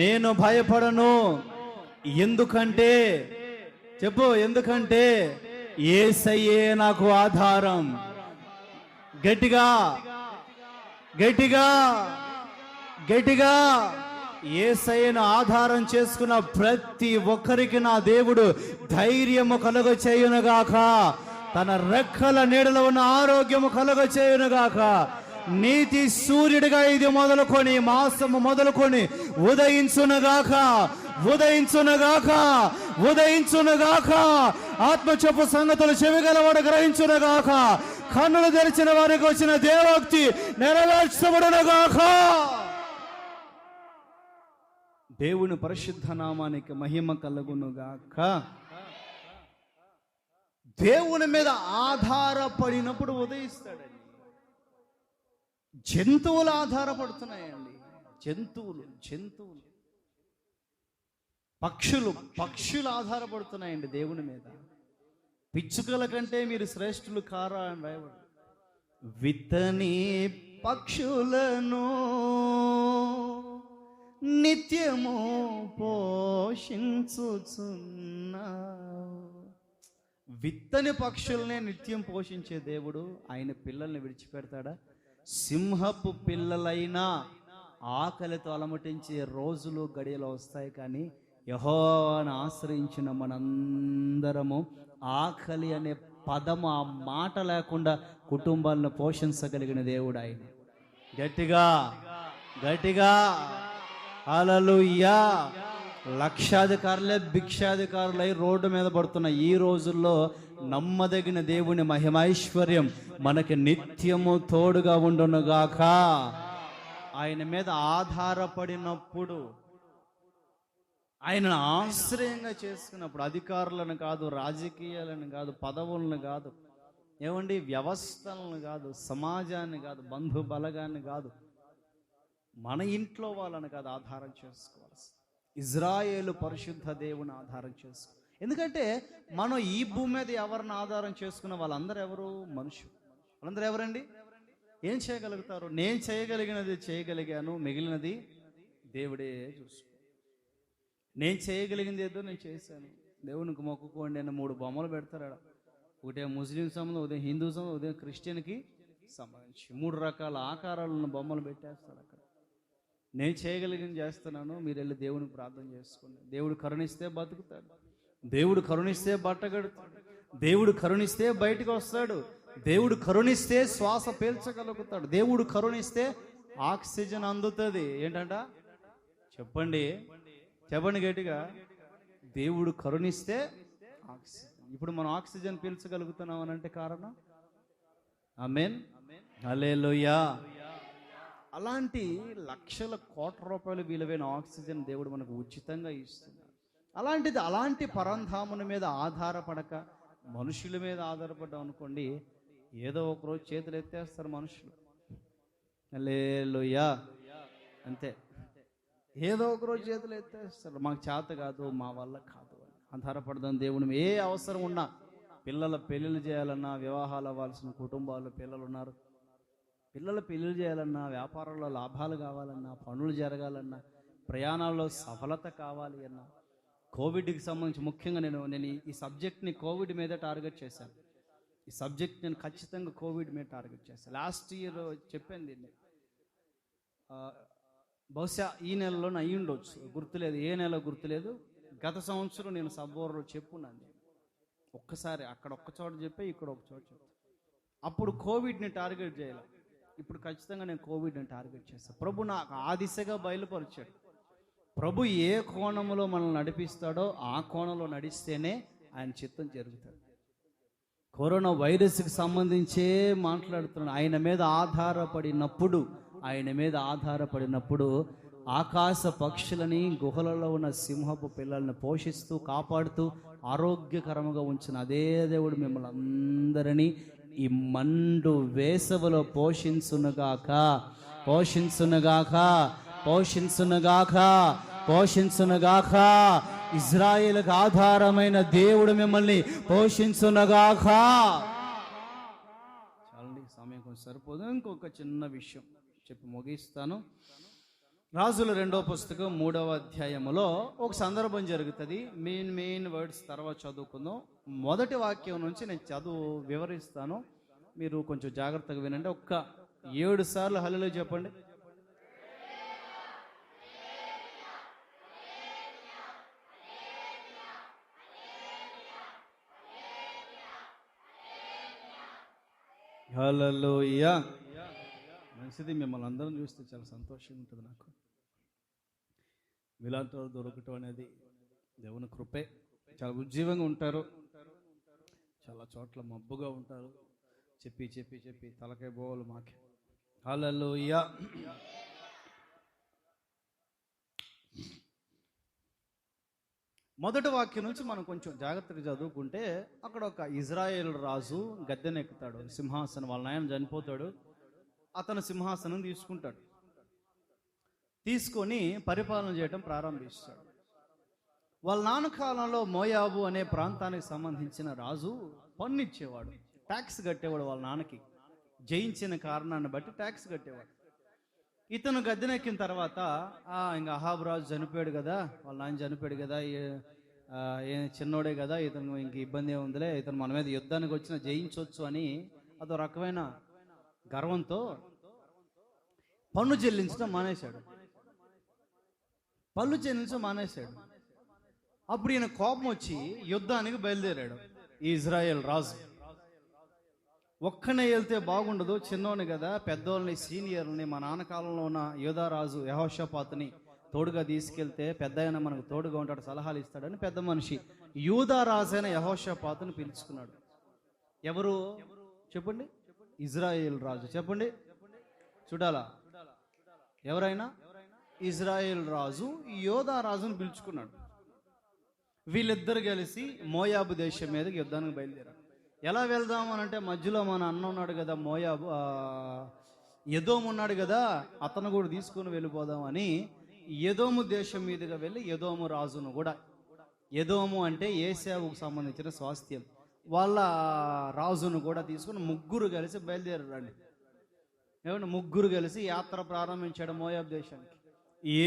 నేను భయపడను. ఎందుకంటే చెప్పు, ఎందుకంటే యేసయ్యే నాకు ఆధారం. గట్టిగా గట్టిగా గట్టిగా. యేసయ్యను ఆధారం చేసుకున్న ప్రతి ఒక్కరికి నా దేవుడు ధైర్యము కలుగ చేయునుగాక. తన రెక్కల నీడలో ఉన్న ఆరోగ్యము కలుగ చేయునుగాక. నీతి సూర్యుడిగా ఇది మొదలుకొని మాసము మొదలుకొని ఉదయించునుగాక, ఉదయించునుగాక, ఉదయించునుగాక. ఆత్మ చెప్పు సంగతులు చెవిగలవాడు గ్రహించునుగాక. కన్నులు తెరిచిన వారికి వచ్చిన దేవోక్తి నెరవేర్చబడునుగాక. దేవుని పరిశుద్ధ నామానికి మహిమ కలుగునుగాక. దేవుని మీద ఆధారపడినప్పుడు ఉదయిస్తాడండి. జంతువులు ఆధారపడుతున్నాయండి, జంతువులు పక్షులు ఆధారపడుతున్నాయండి దేవుని మీద. పిచ్చుకల కంటే మీరు శ్రేష్ఠులు కారా అని రాయబడు. విత్తని పక్షులను నిత్యము పోషించు విత్తని పక్షుల్నే నిత్యం పోషించే దేవుడు ఆయన పిల్లల్ని విడిచిపెడతాడా? సింహపు పిల్లలైనా ఆకలితో అలమటించే రోజులు గడియలు వస్తాయి, కానీ యెహోవాను ఆశ్రయించిన మనందరము ఆకలి అనే పదము, ఆ మాట లేకుండా కుటుంబాలను పోషించగలిగిన దేవుడు ఆయన. గట్టిగా గట్టిగా హల్లెలూయా. లక్షాధికారులే భిక్షాధికారులై రోడ్డు మీద పడుతున్న ఈ రోజుల్లో నమ్మదగిన దేవుని మహిమైశ్వర్యం మనకి నిత్యము తోడుగా ఉండునుగాక. ఆయన మీద ఆధారపడినప్పుడు, ఆయనను ఆశ్రయంగా చేసుకున్నప్పుడు, అధికారులను కాదు, రాజకీయాలను కాదు, పదవులను కాదు, ఏమండి వ్యవస్థలను కాదు, సమాజాన్ని కాదు, బంధు బలగాన్ని కాదు, మన ఇంట్లో వాళ్ళని కాదు ఆధారం చేసుకోవాల్సి, ఇజ్రాయేలు పరిశుద్ధ దేవుని ఆధారం చేసుకో. ఎందుకంటే మనం ఈ భూమి మీద ఎవరిని ఆధారం చేసుకున్న వాళ్ళందరూ ఎవరు? మనుషులు. వాళ్ళందరూ ఎవరండి? ఏం చేయగలుగుతారు? నేను చేయగలిగినది చేయగలిగాను, మిగిలినది దేవుడే చూసుకో. నేను చేయగలిగింది ఏదో నేను చేశాను. దేవునికి మొక్కుకోండి అని 3 బొమ్మలు పెడతారు. ఉదయం ముస్లిం సంబంధం, ఉదయం హిందూ సంబంధం, ఉదయం క్రిస్టియన్కి సంబంధించి 3 రకాల ఆకారాలను బొమ్మలు పెట్టేస్తారు అక్కడ. నేను చేయగలిగింది చేస్తున్నాను, మీరు వెళ్ళి దేవునికి ప్రార్థన చేసుకోండి. దేవుడు కరుణిస్తే బతుకుతాడు, దేవుడు కరుణిస్తే బట్టగడుతాడు, దేవుడు కరుణిస్తే బయటకు వస్తాడు, దేవుడు కరుణిస్తే శ్వాస పీల్చగలుగుతాడు, దేవుడు కరుణిస్తే ఆక్సిజన్ అందుతుంది. ఏంటంట చెప్పండి, చెప్పండి గట్టిగా. దేవుడు కరుణిస్తే ఆక్సిజన్. ఇప్పుడు మనం ఆక్సిజన్ పీల్చగలుగుతున్నాం అని అంటే కారణం ఆమేన్, హల్లెలూయా. అలాంటి లక్షల కోట్ల రూపాయలు విలువైన ఆక్సిజన్ దేవుడు మనకు ఉచితంగా ఇస్తున్నాడు. అలాంటిది, అలాంటి పరంధాముని మీద ఆధారపడక మనుషుల మీద ఆధారపడ్డాం అనుకోండి, ఏదో ఒకరోజు చేతులు ఎత్తేస్తారు మనుషులు. హల్లెలూయా. అంతే, ఏదో ఒకరోజు చేతులు ఎత్తేస్తారు. మాకు చేత కాదు, మా వల్ల కాదు అని ఆధారపడదాం దేవుని. ఏ అవసరం ఉన్నా, పిల్లల పెళ్ళిళ్ళు చేయాలన్నా, వివాహాలు అవ్వాల్సిన కుటుంబాల్లో పిల్లలు ఉన్నారు, పిల్లల పెళ్ళిళ్ళు చేయాలన్నా, వ్యాపారంలో లాభాలు కావాలన్నా, పనులు జరగాలన్నా, ప్రయాణాల్లో సఫలత కావాలి అన్నా, కోవిడ్కి సంబంధించి ముఖ్యంగా నేను ఈ సబ్జెక్ట్ని కోవిడ్ మీద టార్గెట్ చేశాను. ఈ సబ్జెక్ట్ నేను ఖచ్చితంగా కోవిడ్ మీద టార్గెట్ చేశాను. లాస్ట్ ఇయర్ చెప్పాను దీన్ని, బహుశా ఈ నెలలోనే అయ్యి ఉండొచ్చు, గుర్తులేదు, ఏ నెల గుర్తులేదు. గత సంవత్సరం నేను సబ్బోర్లో చెప్పున్నాను. ఒక్కసారి అక్కడ ఒక్క చోట చెప్పే, ఇక్కడ ఒక చోట చెప్పా. అప్పుడు కోవిడ్ని టార్గెట్ చేయాలి. ఇప్పుడు ఖచ్చితంగా నేను కోవిడ్ని టార్గెట్ చేస్తాను. ప్రభు నాకు ఆ దిశగా బయలుపరిచాడు. ప్రభు ఏ కోణంలో మనల్ని నడిపిస్తాడో ఆ కోణంలో నడిస్తేనే ఆయన చిత్తం జరుగుతుంది. కరోనా వైరస్కి సంబంధించే మాట్లాడుతున్నాడు. ఆయన మీద ఆధారపడినప్పుడు ఆకాశ పక్షులని, గుహలలో ఉన్న సింహపు పిల్లల్ని పోషిస్తూ కాపాడుతూ ఆరోగ్యకరంగా ఉంచిన అదే దేవుడు మిమ్మల్ని అందరినీ ఈ మండు వేసవిలో పోషించునుగాక. ఇజ్రాయేలుకు ఆధారమైన దేవుడు మిమ్మల్ని పోషించునుగాక. చాలండి, సమయం కొంచెం సరిపోదు. ఇంకొక చిన్న విషయం చెప్పి ముగిస్తాను. రాజుల 2వ పుస్తకం 3వ అధ్యాయములో ఒక సందర్భం జరుగుతుంది. మెయిన్ వర్డ్స్ తర్వాత చదువుకుందాం. మొదటి వాక్యం నుంచి నేను వివరిస్తాను, మీరు కొంచెం జాగ్రత్తగా వినండి. 7 సార్లు హల్లెలూయా చెప్పండి. హల్లెలూయా. మంచిది, మిమ్మల్ని అందరం చూస్తే చాలా సంతోషంగా ఉంటుంది నాకు. మీలాంటి దొరకటం అనేది దేవుని కృపే. చాలా ఉజ్జీవంగా ఉంటారు, చాలా చోట్ల మబ్బుగా ఉంటారు. చెప్పి తలకాయ బోలు మాకే. హల్లెలూయా. మొదటి వాక్యం నుంచి మనం కొంచెం జాగ్రత్తగా చదువుకుంటే, అక్కడ ఒక ఇజ్రాయేల్ రాజు గద్దెనెక్కుతాడు, సింహాసనం. వాళ్ళ నాయన చనిపోతాడు, అతను సింహాసనం తీసుకొని పరిపాలన చేయడం ప్రారంభిస్తాడు. వాళ్ళ నాన్న కాలంలో మోయాబు అనే ప్రాంతానికి సంబంధించిన రాజు పన్ను ఇచ్చేవాడు, ట్యాక్స్ కట్టేవాడు. వాళ్ళ నాన్నకి జయించిన కారణాన్ని బట్టి ట్యాక్స్ కట్టేవాడు. ఇతను గద్దెనెక్కిన తర్వాత ఇంకా అహాబు రాజు చనిపోయాడు కదా, వాళ్ళ నాన్న చనిపోయాడు కదా, చిన్నోడే కదా, ఇతను ఇంక ఇబ్బంది ఏముందిలే, ఇతను మన మీద యుద్ధానికి వచ్చిన జయించవచ్చు అని అదో రకమైన గర్వంతో పన్ను చెల్లించడం మానేశాడు. అప్పుడు ఈయన కోపం వచ్చి యుద్ధానికి బయలుదేరాడు. ఈ ఇజ్రాయెల్ రాజు ఒక్కనే వెళ్తే బాగుండదు, చిన్నోని కదా, పెద్దోళ్ళని సీనియర్ని, మా నాన్న కాలంలో ఉన్న యోధారాజు యెహోషాపాతుని తోడుగా తీసుకెళ్తే పెద్ద ఆయన మనకు తోడుగా ఉంటాడు, సలహాలు ఇస్తాడని పెద్ద మనిషి యూదారాజు అయిన యెహోషాపాతుని పిలుచుకున్నాడు. ఎవరు చెప్పండి? ఇజ్రాయేల్ రాజు. చెప్పండి, చూడాలా? ఎవరైనా? ఇజ్రాయేల్ రాజు యోధారాజును పిలుచుకున్నాడు. వీళ్ళిద్దరు కలిసి మోయాబు దేశం మీదకి యుద్ధానికి బయలుదేరారు. ఎలా వెళ్దాం అని అంటే మధ్యలో మన అన్న ఉన్నాడు కదా, మోయాబు ఎదోము ఉన్నాడు కదా, అతను కూడా తీసుకుని వెళ్ళిపోదామని ఎదోము దేశం మీదుగా వెళ్ళి ఎదోము రాజును కూడా, ఎదోము అంటే ఏశావుకు సంబంధించిన స్వాస్థ్యం, వాళ్ళ రాజును కూడా తీసుకుని ముగ్గురు కలిసి బయలుదేరండి. ఏమంటే ముగ్గురు కలిసి యాత్ర ప్రారంభించాడు మోయాబు దేశానికి.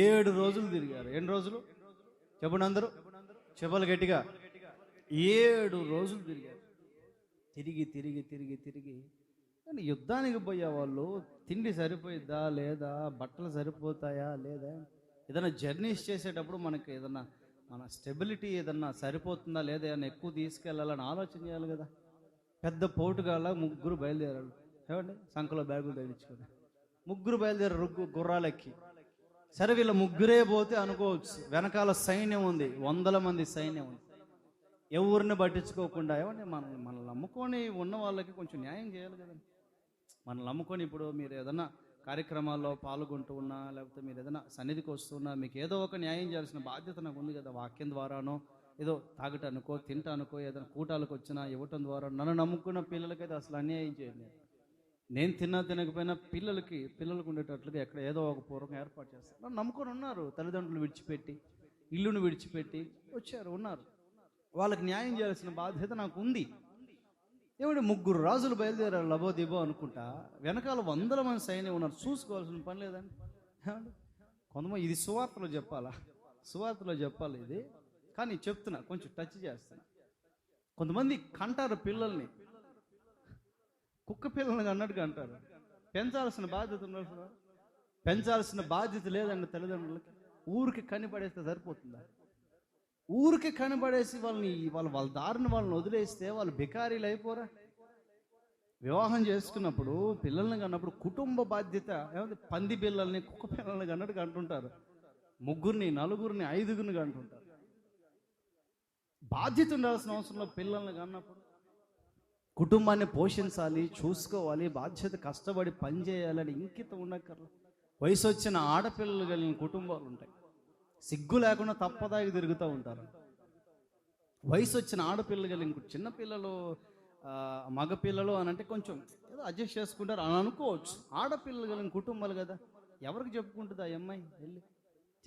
7 రోజులు తిరిగారు. ఎన్ని రోజులు చెప్పండి అందరూ, చెప్పలు గట్టిగా. 7 రోజులు తిరిగారు. తిరిగి తిరిగి తిరిగి తిరిగి కానీ యుద్ధానికి పోయే వాళ్ళు తిండి సరిపోయిద్దా లేదా, బట్టలు సరిపోతాయా లేదా, ఏదైనా జర్నీస్ చేసేటప్పుడు మనకి ఏదన్నా మన స్టెబిలిటీ ఏదన్నా సరిపోతుందా లేదా, ఏదైనా ఎక్కువ తీసుకెళ్ళాలని ఆలోచన చేయాలి కదా. పెద్ద పోటుగాళ్ళ ముగ్గురు బయలుదేరారు. ఏమండి, సంఖలో బ్యాగులు తగిలించుకొని ముగ్గురు బయలుదేరారు గుర్రాలెక్కి. సరే వీళ్ళ ముగ్గురే పోతే అనుకోవచ్చు, వెనకాల సైన్యం ఉంది, 100 మంది సైన్యం ఉంది. ఎవరిని పట్టించుకోకుండా ఏమంటే మనల్ని నమ్ముకొని ఉన్న వాళ్ళకి కొంచెం న్యాయం చేయాలి కదండి. మనల్ని నమ్ముకొని ఇప్పుడు మీరు ఏదైనా కార్యక్రమాల్లో పాల్గొంటూ ఉన్నా, లేకపోతే మీరు ఏదైనా సన్నిధికి వస్తున్నా, మీకు ఏదో ఒక న్యాయం చేయాల్సిన బాధ్యత నాకు ఉంది కదా. వాక్యం ద్వారానో, ఏదో తాగటానికో తింటానుకో, ఏదైనా కూటాలకు వచ్చినా ఇవ్వటం ద్వారా నన్ను నమ్ముకున్న పిల్లలకైతే అసలు అన్యాయం చేయండి. నేను తినకపోయినా పిల్లలకు ఉండేటట్లుగా ఎక్కడ ఏదో ఒక పూర్వకం ఏర్పాటు చేస్తాను. నన్ను నమ్ముకొని ఉన్నారు, తల్లిదండ్రులు విడిచిపెట్టి, ఇల్లును విడిచిపెట్టి వచ్చారు, ఉన్నారు. వాళ్ళకి న్యాయం చేయాల్సిన బాధ్యత నాకు ఉంది. ఏమంటే ముగ్గురు రాజులు బయలుదేరారు లబోదిబో అనుకుంటా, వెనకాల 100 మంది సైన్యం ఉన్నారు. చూసుకోవాల్సిన పని లేదండి. ఏమండి, కొంతమంది ఇది సువార్తలో చెప్పాలి ఇది, కానీ చెప్తున్నా, కొంచెం టచ్ చేస్తున్నా. కొంతమంది కంటారు పిల్లల్ని, కుక్క పిల్లల్ని అన్నట్టుగా అంటారు. పెంచాల్సిన బాధ్యత లేదండి తల్లిదండ్రులకి. ఊరికి కనిపడేస్తే సరిపోతుందా? ఊరికి కనబడేసి వాళ్ళ దారిని వాళ్ళని వదిలేస్తే వాళ్ళు బికారీలు అయిపోరా? వివాహం చేసుకున్నప్పుడు పిల్లల్ని కన్నప్పుడు కుటుంబ బాధ్యత ఏమంటే పంది పిల్లల్ని కుక్క పిల్లల్ని కన్నట్టుగా అంటుంటారు. 3, 4, 5 అంటుంటారు. బాధ్యత ఉండాల్సిన అవసరంలో పిల్లల్ని కన్నప్పుడు కుటుంబాన్ని పోషించాలి, చూసుకోవాలి, బాధ్యత, కష్టపడి పని చేయాలని ఇంకిత ఉండక్కర్లా. వయసు వచ్చిన ఆడపిల్లలు కలిగిన కుటుంబాలు ఉంటాయి, సిగ్గు లేకుండా తప్పదాగి తిరుగుతూ ఉంటారు. వయసు వచ్చిన ఆడపిల్లలు కలిగిన చిన్నపిల్లలు, మగపిల్లలు అని అంటే కొంచెం ఏదో అడ్జస్ట్ చేసుకుంటారు అని అనుకోవచ్చు. ఆడపిల్లలు కలిగిన కుటుంబాలు కదా, ఎవరికి చెప్పుకుంటుంది ఆ అమ్మాయి వెళ్ళి?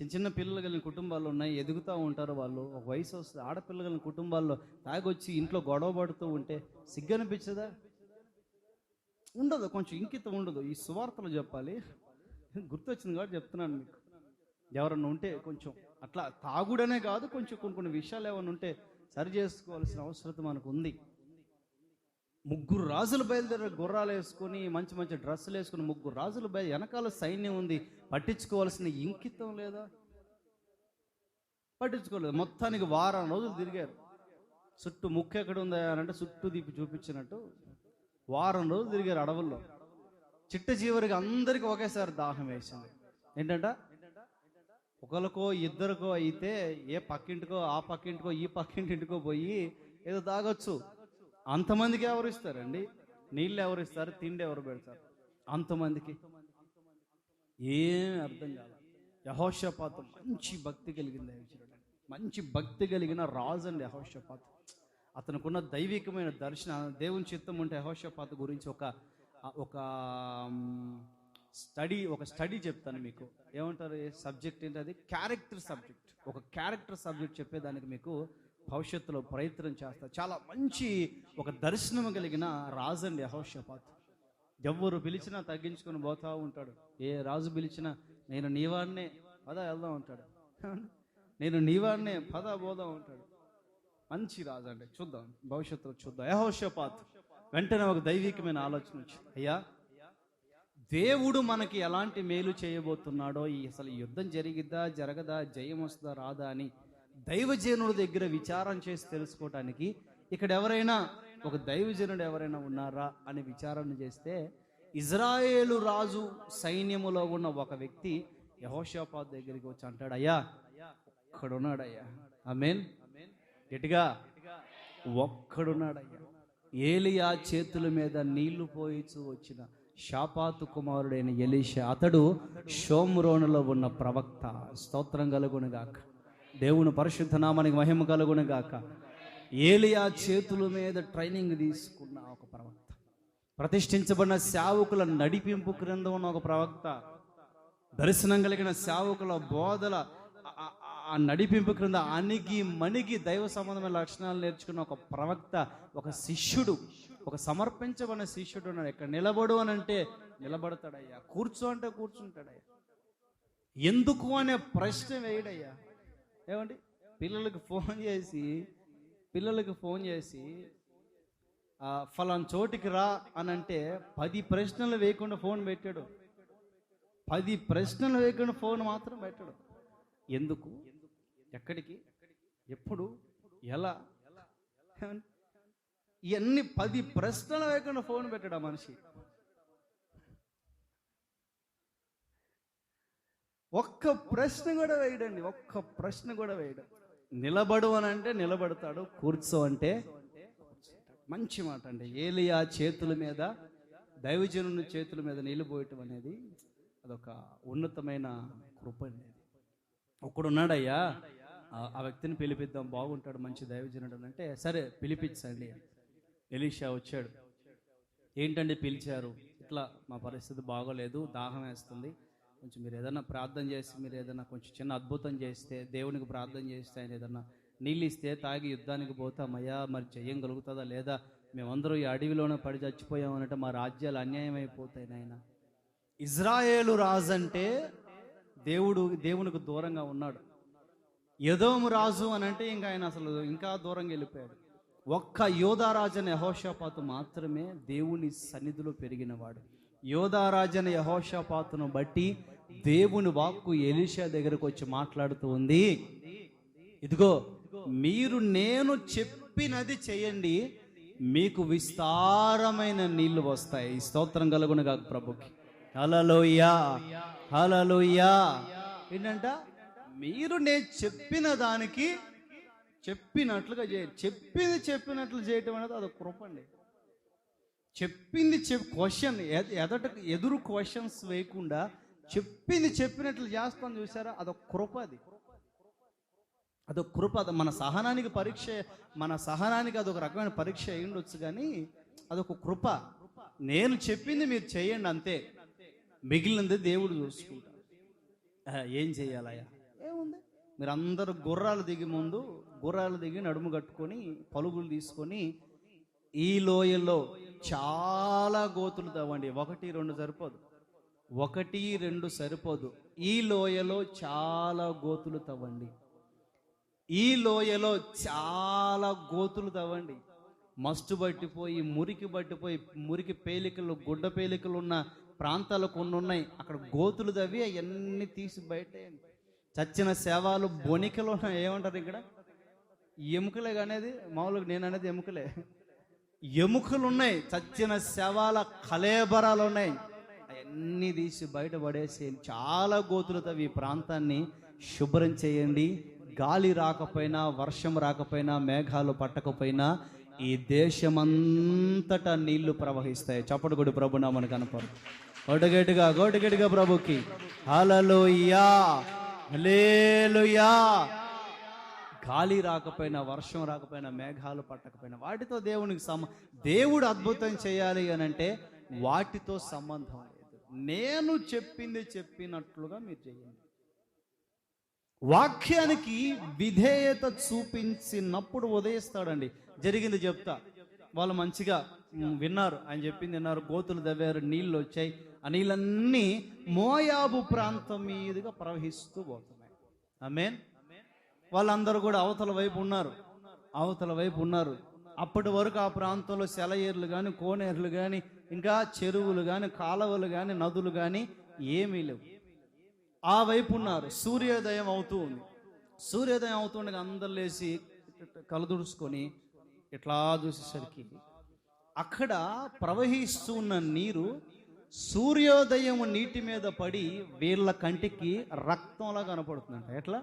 చిన్న పిల్లలు కలిగిన కుటుంబాలు ఉన్నాయి, ఎదుగుతూ ఉంటారు వాళ్ళు. ఒక వయసు వస్తుంది. ఆడపిల్లలు కలిగిన కుటుంబాల్లో తాగొచ్చి ఇంట్లో గొడవ పడుతూ ఉంటే సిగ్గు అనిపించదా? ఉండదు, కొంచెం ఇంకిత ఉండదు. ఈ సువార్తలు చెప్పాలి, గుర్తొచ్చింది కాబట్టి చెప్తున్నాను మీకు. ఎవరన్నా ఉంటే కొంచెం అట్లా తాగుడనే కాదు, కొంచెం కొన్ని విషయాలు ఏమైనా ఉంటే సరి చేసుకోవాల్సిన అవసరం మనకు ఉంది. 3 రాజులు బయలుదేరారు, గుర్రాలు వేసుకొని, మంచి మంచి డ్రెస్సులు వేసుకుని 3 రాజులు వెనకాల సైన్యం ఉంది. పట్టించుకోవాల్సిన ఇంకితం లేదా? పట్టించుకోలేదు. మొత్తానికి 1 వారం రోజులు తిరిగారు. చుట్టూ ముక్కు ఎక్కడ ఉందా అని అంటే చుట్టూ దీపి చూపించినట్టు 1 వారం రోజులు తిరిగారు అడవుల్లో. చిట్ట చివరికి అందరికీ ఒకేసారి దాహం వేసింది. ఏంటంట, ఒకరికో ఇద్దరికో అయితే ఏ పక్కింటికో ఆ పక్కింటికో ఈ పక్కింటికో పోయి ఏదో తాగొచ్చు. అంతమందికి ఎవరు ఇస్తారండి? నీళ్ళు ఎవరు ఇస్తారు? తిండి ఎవరు పెడతారు? అంతమందికి ఏం అర్థం కాదు. యెహోషాపాతు మంచి భక్తి కలిగింది, మంచి భక్తి కలిగిన రాజు అండి యెహోషాపాతు. అతనుకున్న దైవికమైన దర్శనం, దేవుని చిత్తం ఉంటే యెహోషాపాతు గురించి ఒక స్టడీ చెప్తాను మీకు. ఏమంటారు సబ్జెక్ట్ ఏంటి? అది క్యారెక్టర్ సబ్జెక్ట్. ఒక క్యారెక్టర్ సబ్జెక్ట్ చెప్పేదానికి మీకు భవిష్యత్తులో ప్రయత్నం చేస్తా. చాలా మంచి ఒక దర్శనం కలిగిన రాజు అండి యెహోషాపాతు. ఎవరు పిలిచినా తగ్గించుకొని పోతా ఉంటాడు. ఏ రాజు పిలిచినా నేను నీవాడినే పద వెళ్దాం ఉంటాడు. నేను నీవాడినే పద పోదాం ఉంటాడు. మంచి రాజు అంటే చూద్దాం, భవిష్యత్తులో చూద్దాం. యెహోషాపాతు వెంటనే ఒక దైవికమైన ఆలోచన వచ్చింది. అయ్యా, దేవుడు మనకి ఎలాంటి మేలు చేయబోతున్నాడో, అసలు యుద్ధం జరిగిద్దా జరగదా, జయం వస్తుందా రాదా అని దైవజనుడి దగ్గర విచారం చేసి తెలుసుకోవటానికి ఇక్కడ ఎవరైనా ఒక దైవజనుడు ఎవరైనా ఉన్నారా అని విచారణ చేస్తే ఇజ్రాయేలు రాజు సైన్యములో ఉన్న ఒక వ్యక్తి యెహోషాపాతు దగ్గరికి వచ్చి అంటాడు, అయ్యా ఒక్కడున్నాడయ్యా. ఆమేన్. గట్టిగా, ఒక్కడున్నాడయ్యా. ఏలియా చేతుల మీద నీళ్లు పోయిచూ వచ్చిన షాపాతు కుమారుడైన ఎలీషా, అతడు షోమ్రోనులో ఉన్న ప్రవక్త. స్తోత్రం కలుగునుగాక. దేవుని పరిశుద్ధ నామానికి మహిమ కలుగునుగాక. ఏలియా చేతుల మీద ట్రైనింగ్ తీసుకున్న ఒక ప్రవక్త, ప్రతిష్ఠించబడిన సేవకుల నడిపింపు క్రింద ఉన్న ఒక ప్రవక్త, దర్శనం కలిగిన సేవకుల బోధల ఆ నడిపింపు క్రింద అణిగి మణిగి దైవ సంబంధమైన లక్షణాలు నేర్చుకున్న ఒక ప్రవక్త, ఒక శిష్యుడు, ఒక సమర్పించబడిన శిష్యుడు ఉన్నాడు. ఇక్కడ నిలబడు అని అంటే నిలబడతాడయ్యా, కూర్చో అంటే కూర్చుంటాడయ్యా. ఎందుకు అనే ప్రశ్న వేయడయ్యా. ఏమండి, పిల్లలకి ఫోన్ చేసి ఫలానా చోటికి రా అని అంటే 10 ప్రశ్నలు వేయకుండా ఫోన్ పెట్టాడు. 10 ప్రశ్నలు వేయకుండా ఫోన్ మాత్రం పెట్టాడు. ఎందుకు, ఎక్కడికి, ఎప్పుడు, ఎలా, ఇవన్నీ 10 ప్రశ్నలు వేయకుండా ఫోన్ పెట్టాడు ఆ మనిషి. ఒక్క ప్రశ్న కూడా వేయడండి, ఒక్క ప్రశ్న కూడా వేయడం. నిలబడు అని అంటే నిలబడతాడు, కూర్చో అంటే మంచి మాట అండి. ఏలియా చేతుల మీద, దైవజనుని చేతుల మీద నిలిపోయటం అనేది అదొక ఉన్నతమైన కృప అనేది. ఒక్కడున్నాడయ్యా, ఆ వ్యక్తిని పిలిపిద్దాం, బాగుంటాడు, మంచి దైవజనుడు అంటే సరే పిలిపించండి. ఎలీషా వచ్చాడు. ఏంటండి పిలిచారు? ఇట్లా మా పరిస్థితి బాగోలేదు, దాహం వేస్తుంది, కొంచెం మీరు ఏదైనా ప్రార్థన చేసి, మీరు ఏదైనా కొంచెం చిన్న అద్భుతం చేస్తే, దేవునికి ప్రార్థన చేస్తే, ఆయన ఏదన్నా నీళ్ళు ఇస్తే తాగి యుద్ధానికి పోతామయ్యా, మరి జయం కలుగుతుందా లేదా, మేమందరూ ఈ అడవిలోనే పడి చచ్చిపోయామనంటే మా రాజ్యాలు అన్యాయం అయిపోతాయి నాయన. ఇజ్రాయేలు రాజు అంటే దేవునికి దూరంగా ఉన్నాడు. ఎదోము రాజు అని అంటే ఇంకా ఆయన అసలు ఇంకా దూరంగా వెళ్ళిపోయాడు. ఒక్క యోధారాజు యెహోషాపాతు మాత్రమే దేవుని సన్నిధిలో పెరిగినవాడు. యోధారాజు యెహోషాపాతును బట్టి దేవుని వాక్కు ఎలీషా దగ్గరకు వచ్చి మాట్లాడుతూ ఉంది, ఇదిగో మీరు నేను చెప్పినది చేయండి, మీకు విస్తారమైన నీళ్లు వస్తాయి. స్తోత్రం కలుగునుగాక ప్రభుకి. హల్లెలూయా, హల్లెలూయా. ఏంటంట, మీరు నేను చెప్పిన దానికి చెప్పినట్లుగా చెప్పినట్లు చేయటం అనేది అదొక కృప అండి. చెప్పింది క్వశ్చన్ ఎదురు క్వశ్చన్స్ వేయకుండా చెప్పినట్లు చేస్తాం చూసారా, అదొక కృప. అదొక కృప. మన సహనానికి పరీక్ష, మన సహనానికి అదొక రకమైన పరీక్ష అయి ఉండొచ్చు, కానీ అదొక కృప. నేను చెప్పింది మీరు చేయండి అంతే, మిగిలినది దేవుడు చూసుకుంటాడు. ఏం చెయ్యాలయ్యా, ఏముంది, మీరు అందరూ గుర్రాలు దిగి నడుము కట్టుకొని పలుగులు తీసుకొని ఈ లోయలో చాలా గోతులు తవ్వండి. 1-2 సరిపోదు, 1-2 సరిపోదు. ఈ లోయలో చాలా గోతులు తవ్వండి. ఈ లోయలో చాలా గోతులు తవ్వండి. మస్టు పట్టిపోయి, మురికి పేలికలు, గుడ్డ పేలికలు ఉన్న ప్రాంతాలు కొన్ని ఉన్నాయి. అక్కడ గోతులు తవ్వి అవన్నీ తీసి బయటేయండి. చచ్చిన శవాలు, బొనికలు ఉన్నాయి. ఏమంటారు ఇక్కడ, ఎముకలే అనేది, మామూలుగా నేను అనేది ఎముకలే, ఎముకలు ఉన్నాయి. చచ్చిన శవాల కలేబరాలు ఉన్నాయి. అవన్నీ తీసి బయటపడేసి చాలా గోతులు తవ్వి ప్రాంతాన్ని శుభ్రం చేయండి. గాలి రాకపోయినా, వర్షం రాకపోయినా, మేఘాలు పట్టకపోయినా ఈ దేశమంతటా నీళ్లు ప్రవహిస్తాయి. చప్పటి కొడు ప్రభు నామని కనపడు. గోటగేటుగా ప్రభుకి హల్లెలూయా, హల్లెలూయా. గాలి రాకపోయినా, వర్షం రాకపోయినా, మేఘాలు పట్టకపోయినా వాటితో దేవుడు అద్భుతం చేయాలి అని అంటే వాటితో సంబంధం లేదు. నేను చెప్పినట్లుగా మీరు చేయండి. వాక్యానికి విధేయత చూపించినప్పుడు ఉదయిస్తాడండి. జరిగింది చెప్తా, వాళ్ళు మంచిగా విన్నారు, ఆయన చెప్పింది విన్నారు. గోతులు తవ్వారు, నీళ్ళు వచ్చాయి. ఆ నీళ్ళన్నీ మోయాబు ప్రాంతం మీదుగా ప్రవహిస్తూ పోతున్నాయి. ఆమేన్. వాళ్ళందరూ కూడా అవతల వైపు ఉన్నారు. అప్పటి వరకు ఆ ప్రాంతంలో సెలయేర్లు కానీ, కోనేరులు కానీ, ఇంకా చెరువులు కానీ, కాలువలు కానీ, నదులు కానీ ఏమీ లేవు. ఆ వైపు ఉన్నారు. సూర్యోదయం అవుతుండగా అందరు లేచి కలదుడుచుకొని ఇట్లా చూసేసరికి అక్కడ ప్రవహిస్తున్న నీరు సూర్యోదయం నీటి మీద పడి వీళ్ళ కంటికి రక్తంలా కనపడుతుందంట. ఎట్లా?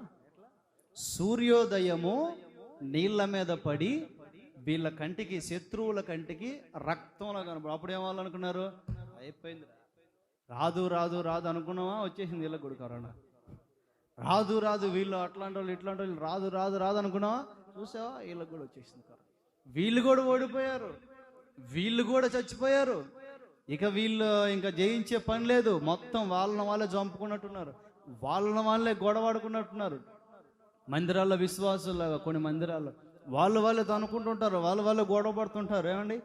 సూర్యోదయము నీళ్ళ మీద పడి వీళ్ళ కంటికి, శత్రువుల కంటికి రక్తంలా కనపడు. అప్పుడు ఏమాలనుకున్నారు? అయిపోయింది, రాదు రాదు రాదు అనుకున్నావా? వచ్చేసింది వీళ్ళకి కూడా కరోనా. రాదు వీళ్ళు అట్లాంటి వాళ్ళు ఇట్లాంటి వాళ్ళు, రాదు రాదు రాదు అనుకున్నావా? చూసావా, వీళ్ళకి కూడా వచ్చేసింది కరోనా. వీళ్ళు కూడా ఓడిపోయారు, వీళ్ళు కూడా చచ్చిపోయారు. ఇక వీళ్ళు ఇంకా జయించే పని లేదు. మొత్తం వాళ్ళని వాళ్ళే చంపుకున్నట్టున్నారు, వాళ్ళని వాళ్ళే గొడవాడుకున్నట్టున్నారు. మందిరాల్లో విశ్వాసులాగా కొన్ని మందిరాల్లో వాళ్ళే అనుకుంటుంటారు, వాళ్ళే గొడవ పడుతుంటారు. ఏమండి,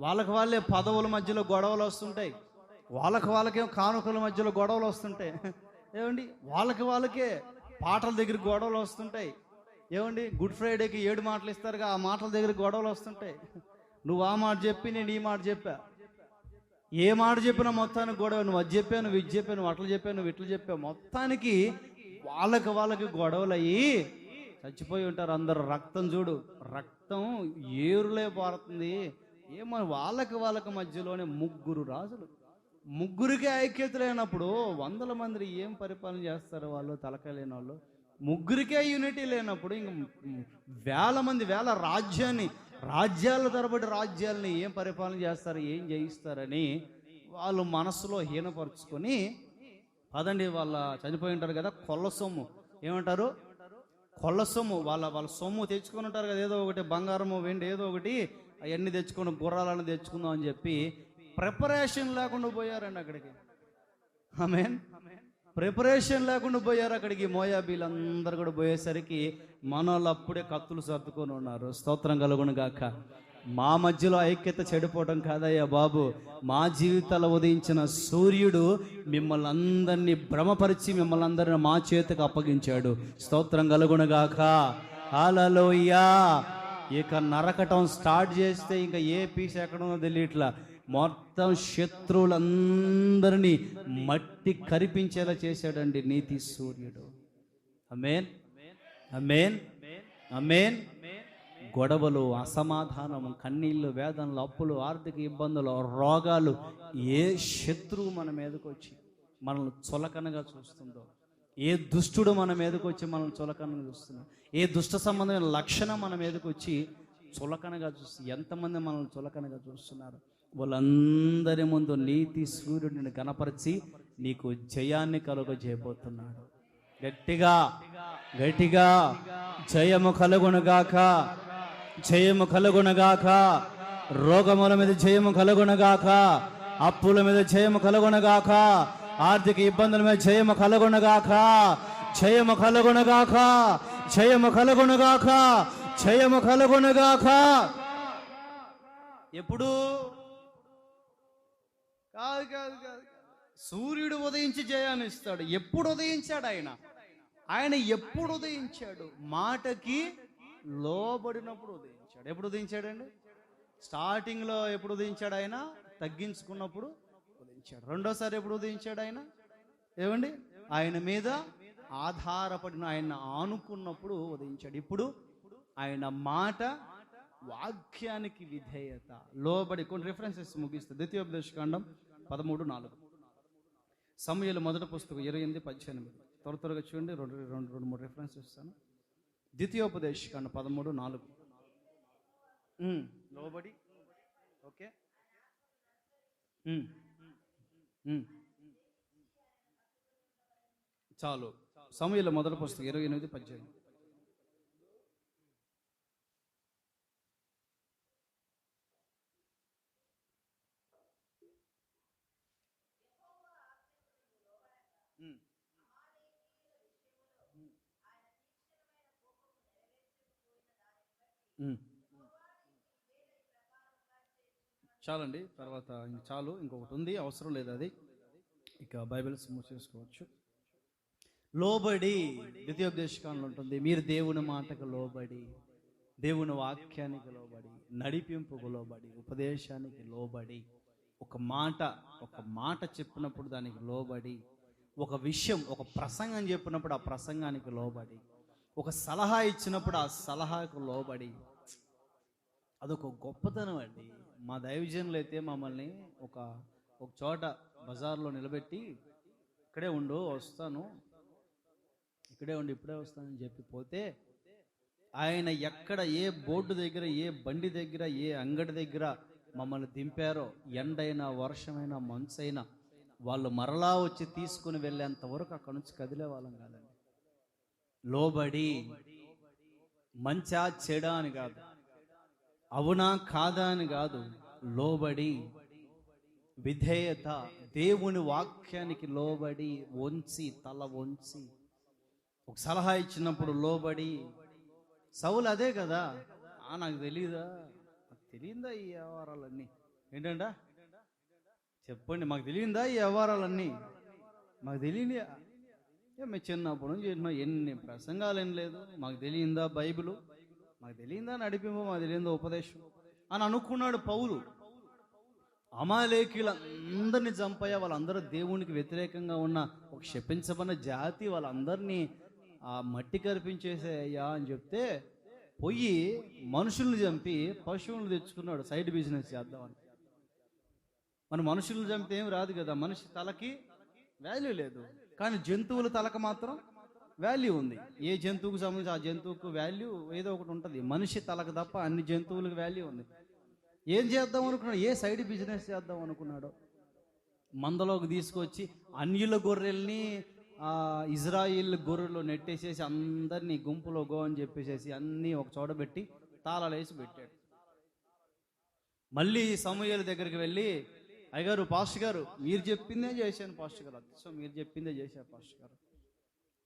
వాళ్ళకే పదవుల మధ్యలో గొడవలు వస్తుంటాయి, వాళ్ళకే కానుకల మధ్యలో గొడవలు వస్తుంటాయి. ఏమండి, వాళ్ళకే పాటల దగ్గర గొడవలు వస్తుంటాయి. ఏమండి, గుడ్ ఫ్రైడేకి 7 మాటలు ఇస్తారుగా, ఆ మాటల దగ్గర గొడవలు వస్తుంటాయి. నువ్వు ఆ మాట చెప్పి నేను ఈ మాట చెప్పా, ఏ మాట చెప్పినా మొత్తానికి గొడవ. నువ్వు అది చెప్పావు, నువ్వు ఇది చెప్పావు, నువ్వు అట్లా చెప్పావు, నువ్వు ఇట్లా చెప్పావు. మొత్తానికి వాళ్ళకి గొడవలు అయ్యి చచ్చిపోయి ఉంటారు అందరు. రక్తం చూడు, రక్తం ఏరులే పారుతుంది. ఏమో వాళ్ళకి మధ్యలోనే 3 రాజులు, 3కే ఐక్యత లేనప్పుడు 100 మంది ఏం పరిపాలన చేస్తారు? వాళ్ళు తలకాయ లేని వాళ్ళు. 3కే యూనిటీ లేనప్పుడు ఇంక వేల రాజ్యాల తరబడి రాజ్యాలని ఏం పరిపాలన చేస్తారు, ఏం జయిస్తారని వాళ్ళు మనసులో హీనపరుచుకొని, పదండి వాళ్ళ చనిపోయి ఉంటారు కదా, కొల్ల సొమ్ము ఏమంటారు, కొల్ల సొమ్ము, వాళ్ళ సొమ్ము తెచ్చుకొని ఉంటారు కదా, ఏదో ఒకటి బంగారము వెండి ఏదో ఒకటి, అవన్నీ తెచ్చుకొని గుర్రాలను తెచ్చుకుందాం అని చెప్పి ప్రిపరేషన్ లేకుండా పోయారండి అక్కడికి. ఆమేన్. ప్రిపరేషన్ లేకుండా పోయారు అక్కడికి. మోయాబీలందరూ కూడా పోయేసరికి మనోళ్ళు అప్పుడే కత్తులు సర్దుకొని ఉన్నారు. స్తోత్రం కలుగును గాక. మా మధ్యలో ఐక్యత చెడిపోవడం కాదయ్యా బాబు, మా జీవితాల్లో ఉదయించిన సూర్యుడు మిమ్మల్ని అందరినీ భ్రమపరిచి మిమ్మల్ని అందరిని మా చేతికి అప్పగించాడు. స్తోత్రం కలుగును గాక. హల్లెలూయా. ఇక నరకటం స్టార్ట్ చేస్తే ఇంకా ఏ పీస్ ఎక్కడో తెలియట్లా. మొత్తం శత్రువులందరినీ మట్టి కరిపించేలా చేశాడండి నీతి సూర్యుడు. ఆమేన్, ఆమేన్, ఆమేన్. గొడవలు, అసమాధానము, కన్నీళ్ళు, వేదనలు, అప్పులు, ఆర్థిక ఇబ్బందులు, రోగాలు, ఏ శత్రువు మన మీదకి వచ్చి మనల్ని చులకనగా చూస్తుందో, ఏ దుష్టుడు మన మీదకి వచ్చి మనల్ని చులకనగా చూస్తున్నాడు, ఏ దుష్ట సంబంధమైన లక్షణం మన మీదకి వచ్చి చులకనగా చూస్తుంది, ఎంతమంది మనల్ని చులకనగా చూస్తున్నారు, వాళ్ళందరి ముందు నీతి సూర్యుడిని గణపరిచి నీకు జయాన్ని కలుగజేయబోతున్నాడు. గట్టిగా గట్టిగా జయము కలుగునుగాక, జయము కలుగునుగాక. రోగముల మీద జయము కలుగునుగాక, అప్పుల మీద జయము కలుగునుగాక, ఆర్థిక ఇబ్బందుల మీద జయము కలుగునుగాక, జయము కలుగునుగాక, జయము కలుగునుగాక, జయము కలుగునుగాక. ఎప్పుడు కాదు, సూర్యుడు ఉదయించి జయాన్ని ఇస్తాడు. ఎప్పుడు ఉదయించాడు ఆయన ఎప్పుడు ఉదయించాడు? మాటకి లోబడినప్పుడు ఉదయించాడు. ఎప్పుడు ఉదయించాడండి? స్టార్టింగ్లో ఎప్పుడు ఉదయించాడు? ఆయన తగ్గించుకున్నప్పుడు ఉదయించాడు. రెండోసారి ఎప్పుడు ఉదయించాడు? ఆయన ఏమండి, ఆయన మీద ఆధారపడిన, ఆయన ఆనుకున్నప్పుడు ఉదయించాడు. ఇప్పుడు ఆయన మాట, వాక్యానికి విధేయత, లోబడి. కొన్ని రిఫరెన్సెస్ ముగిస్తుంది. ద్వితీయోపదేశకాండం 13:4, సమూయేలు మొదటి పుస్తకం 28:18. త్వరగా చూడండి. రెండు మూడు రిఫరెన్సెస్ ఇస్తాను. ద్వితీయోపదేశకాండం 13:4. లోబడి. ఓకే, చాలు. సమూయేలు మొదటి పుస్తకం 28:18. చాలండి, తర్వాత ఇంక చాలు, ఇంకొకటి ఉంది, అవసరం లేదు అది. ఇక బైబిల్స్ మూసేసుకోవచ్చు. లోబడి, ద్వితీయోపదేశకాండంలో ఉంటుంది, మీరు దేవుని మాటకు లోబడి, దేవుని వాక్యానికి లోబడి, నడిపింపుకు లోబడి, ఉపదేశానికి లోబడి, ఒక మాట చెప్పినప్పుడు దానికి లోబడి, ఒక విషయం, ఒక ప్రసంగం చెప్పినప్పుడు ఆ ప్రసంగానికి లోబడి, ఒక సలహా ఇచ్చినప్పుడు ఆ సలహాకు లోబడి. అదొక గొప్పతనం అండి. మా దైవజనులు అయితే మమ్మల్ని ఒక చోట బజార్లో నిలబెట్టి, ఇక్కడే ఉండు వస్తాను, ఇక్కడే ఉండి ఇప్పుడే వస్తానని చెప్పి పోతే, ఆయన ఎక్కడ ఏ బోర్డు దగ్గర, ఏ బండి దగ్గర, ఏ అంగడి దగ్గర మమ్మల్ని దింపారో, ఎండైనా వర్షమైనా మంచైనా వాళ్ళు మరలా వచ్చి తీసుకుని వెళ్ళేంత వరకు అక్కడ నుంచి కదిలే వాళ్ళం కాదండి. లోబడి, మంచా చెడా అని కాదు, అవునా కాదా అని కాదు, లోబడి, విధేయత, దేవుని వాక్యానికి లోబడి, వంచి, తల వంచి, ఒక సలహా ఇచ్చినప్పుడు లోబడి. సౌలు అదే కదా, నాకు తెలియదా, తెలియందా ఈ వ్యవహారాలన్నీ, ఏంటంట చెప్పండి, మాకు తెలియందా ఈ వ్యవహారాలన్నీ, మాకు తెలియదు, మేము చిన్నప్పటి నుంచి ఎన్ని ప్రసంగాలు ఏం లేదు, మాకు తెలియందా బైబిలు, మాకు తెలియందా నడిపింపు, మాకు తెలియందా ఉపదేశం అని అనుకున్నాడు పౌలు. అమాలేకీలందరినీ చంపయ్యా, వాళ్ళందరూ దేవునికి వ్యతిరేకంగా ఉన్న ఒక శపించబడిన జాతి, వాళ్ళందరినీ ఆ మట్టి కరిపించేసేయ్యా అని చెప్తే, పోయి మనుషుల్ని చంపి పశువులను తెచ్చుకున్నాడు సైడ్ బిజినెస్ చేద్దామని. మన మనుషులను చంపితే ఏం రాదు కదా, మనిషి తలకి వాల్యూ లేదు, కానీ జంతువుల తలకు మాత్రం వాల్యూ ఉంది. ఏ జంతువుకు సంబంధించి ఆ జంతువుకు వాల్యూ ఏదో ఒకటి ఉంటుంది, మనిషి తలకు తప్ప అన్ని జంతువులకు వాల్యూ ఉంది. ఏం చేద్దాం అనుకున్నాడు, ఏ సైడ్ బిజినెస్ చేద్దాం అనుకున్నాడు, మందలోకి తీసుకొచ్చి అన్యుల గొర్రెల్ని ఇజ్రాయిల్ గొర్రెలు నెట్టేసేసి అందరినీ గుంపులో గో అని చెప్పేసేసి అన్నీ ఒక చోట పెట్టి తాళాలేసి పెట్టాడు. మళ్ళీ సమూయేలు దగ్గరికి వెళ్ళి, అయ్యగారు, పాస్టర్ గారు, మీరు చెప్పిందే చేశాను పాస్టర్ గారు, అచ్చం మీరు చెప్పిందే చేశారు పాస్టర్ గారు,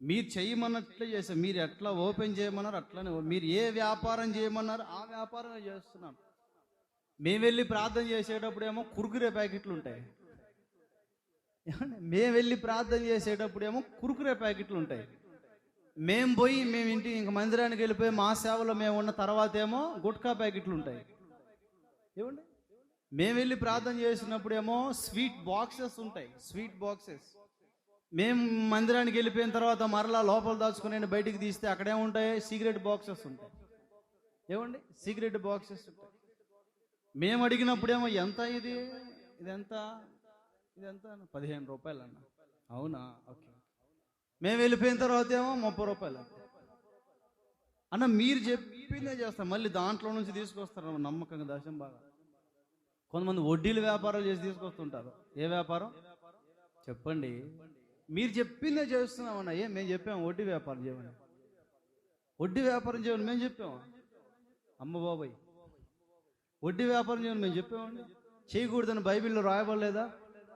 మీరు చేయమన్నట్లే చేశారు, మీరు ఎట్లా ఓపెన్ చేయమన్నారు అట్లానే, మీరు ఏ వ్యాపారం చేయమన్నారు ఆ వ్యాపారమే చేస్తున్నాను. మేము వెళ్ళి ప్రార్థన చేసేటప్పుడు ఏమో కురుకురే ప్యాకెట్లు ఉంటాయి, మేము వెళ్ళి ప్రార్థన చేసేటప్పుడు ఏమో కురుకురే ప్యాకెట్లు ఉంటాయి, మేము ఇంటికి ఇంక మందిరానికి వెళ్ళిపోయి మా సేవలో మేము ఉన్న తర్వాత ఏమో గుట్కా ప్యాకెట్లు ఉంటాయి. ఏమండి, మేము వెళ్ళి ప్రార్థన చేసినప్పుడు ఏమో స్వీట్ బాక్సెస్ ఉంటాయి, స్వీట్ బాక్సెస్. మేము మందిరానికి వెళ్ళిపోయిన తర్వాత మరలా లోపల దాచుకుని బయటికి తీస్తే అక్కడేముంటాయి, సిగరెట్ బాక్సెస్ ఉంటాయి. ఏమండి, సిగరెట్ బాక్సెస్ ఉంటాయి. మేము అడిగినప్పుడేమో ఎంత ఇదెంత 15 రూపాయలు అన్న. అవునా, ఓకే. మేము వెళ్ళిపోయిన తర్వాత ఏమో 30 రూపాయలు అన్న. మీరు చెప్పిందే చేస్తాం, మళ్ళీ దాంట్లో నుంచి తీసుకొస్తారు నమ్మకంగా దశం బాగా. కొంతమంది వడ్డీలు వ్యాపారాలు చేసి తీసుకొస్తుంటారు. ఏ వ్యాపారం చెప్పండి, మీరు చెప్పిందే చేస్తున్నామన్నా. మేము చెప్పాము వడ్డీ వ్యాపారం చేయమని, వడ్డీ వ్యాపారం చేయమని మేము చెప్పాము. అమ్మ బాబాయ్, వడ్డీ వ్యాపారం చేయమని మేము చెప్పామండి. చేయకూడదని బైబిల్లో రాయబడలేదా?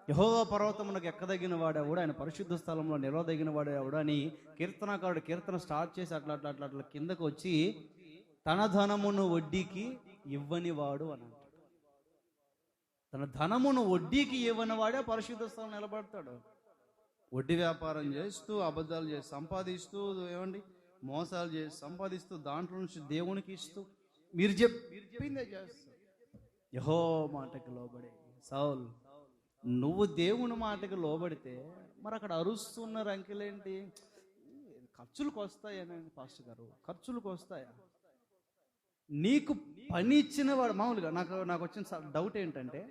యెహోవా పర్వతమునకు ఎక్కదగిన వాడేవాడు, ఆయన పరిశుద్ధ స్థలంలో నిలవదగిన వాడేవాడు అని కీర్తనకారుడు కీర్తన స్టార్ట్ చేసి అట్లా అట్లా అట్లా అట్లా కిందకు వచ్చి, తన ధనమును వడ్డీకి ఇవ్వని వాడు అని అంటాడు. తన ధనమును వడ్డీకి ఇవ్వని వాడే పరిశుద్ధ స్థలం నిలబడతాడు. వడ్డీ వ్యాపారం చేస్తూ, అబద్ధాలు చేసి సంపాదిస్తూ, ఏమండి మోసాలు చేసి సంపాదిస్తూ, దాంట్లో నుంచి దేవునికి ఇస్తూ, మీరు చెప్పిందే చేస్తారు. యెహోవా మాటకు లోబడే. సౌల్, నువ్వు దేవుని మాటకు లోబడితే మరి అక్కడ అరుస్తున్నారు అంకెలేంటి? ఖర్చులకు వస్తాయని పాస్టర్ గారు, ఖర్చులకు వస్తాయా? నీకు పని ఇచ్చినవాడు, మామూలుగా నాకు వచ్చిన డౌట్ ఏంటంటే,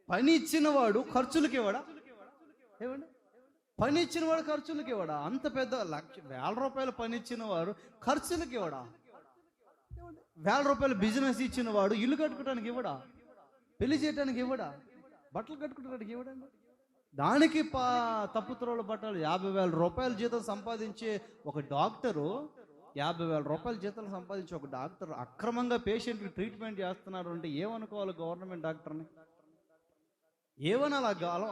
పని ఇచ్చినవాడు ఖర్చులకి ఇవ్వడా? ఏమండి, పని ఇచ్చినవాడు ఖర్చులకి ఇవ్వడా? అంత పెద్ద 1,000 రూపాయలు పని ఇచ్చినవాడు ఖర్చులకి ఇవ్వడా? 1,000 రూపాయలు బిజినెస్ ఇచ్చిన వాడు ఇల్లు కట్టుకోవడానికి ఇవ్వడా? పెళ్లి చేయడానికి ఇవ్వడా? బట్టలు కట్టుకోవడానికి ఇవ్వడండి. దానికి తప్పుత్రోళ్ళ బట్టలు 50,000 రూపాయల జీతం సంపాదించే ఒక డాక్టరు, 50,000 రూపాయల జీతం సంపాదించే ఒక డాక్టర్ అక్రమంగా పేషెంట్కి ట్రీట్మెంట్ చేస్తున్నారు అంటే ఏమనుకోవాలి గవర్నమెంట్ డాక్టర్ని? ఏమనాలి?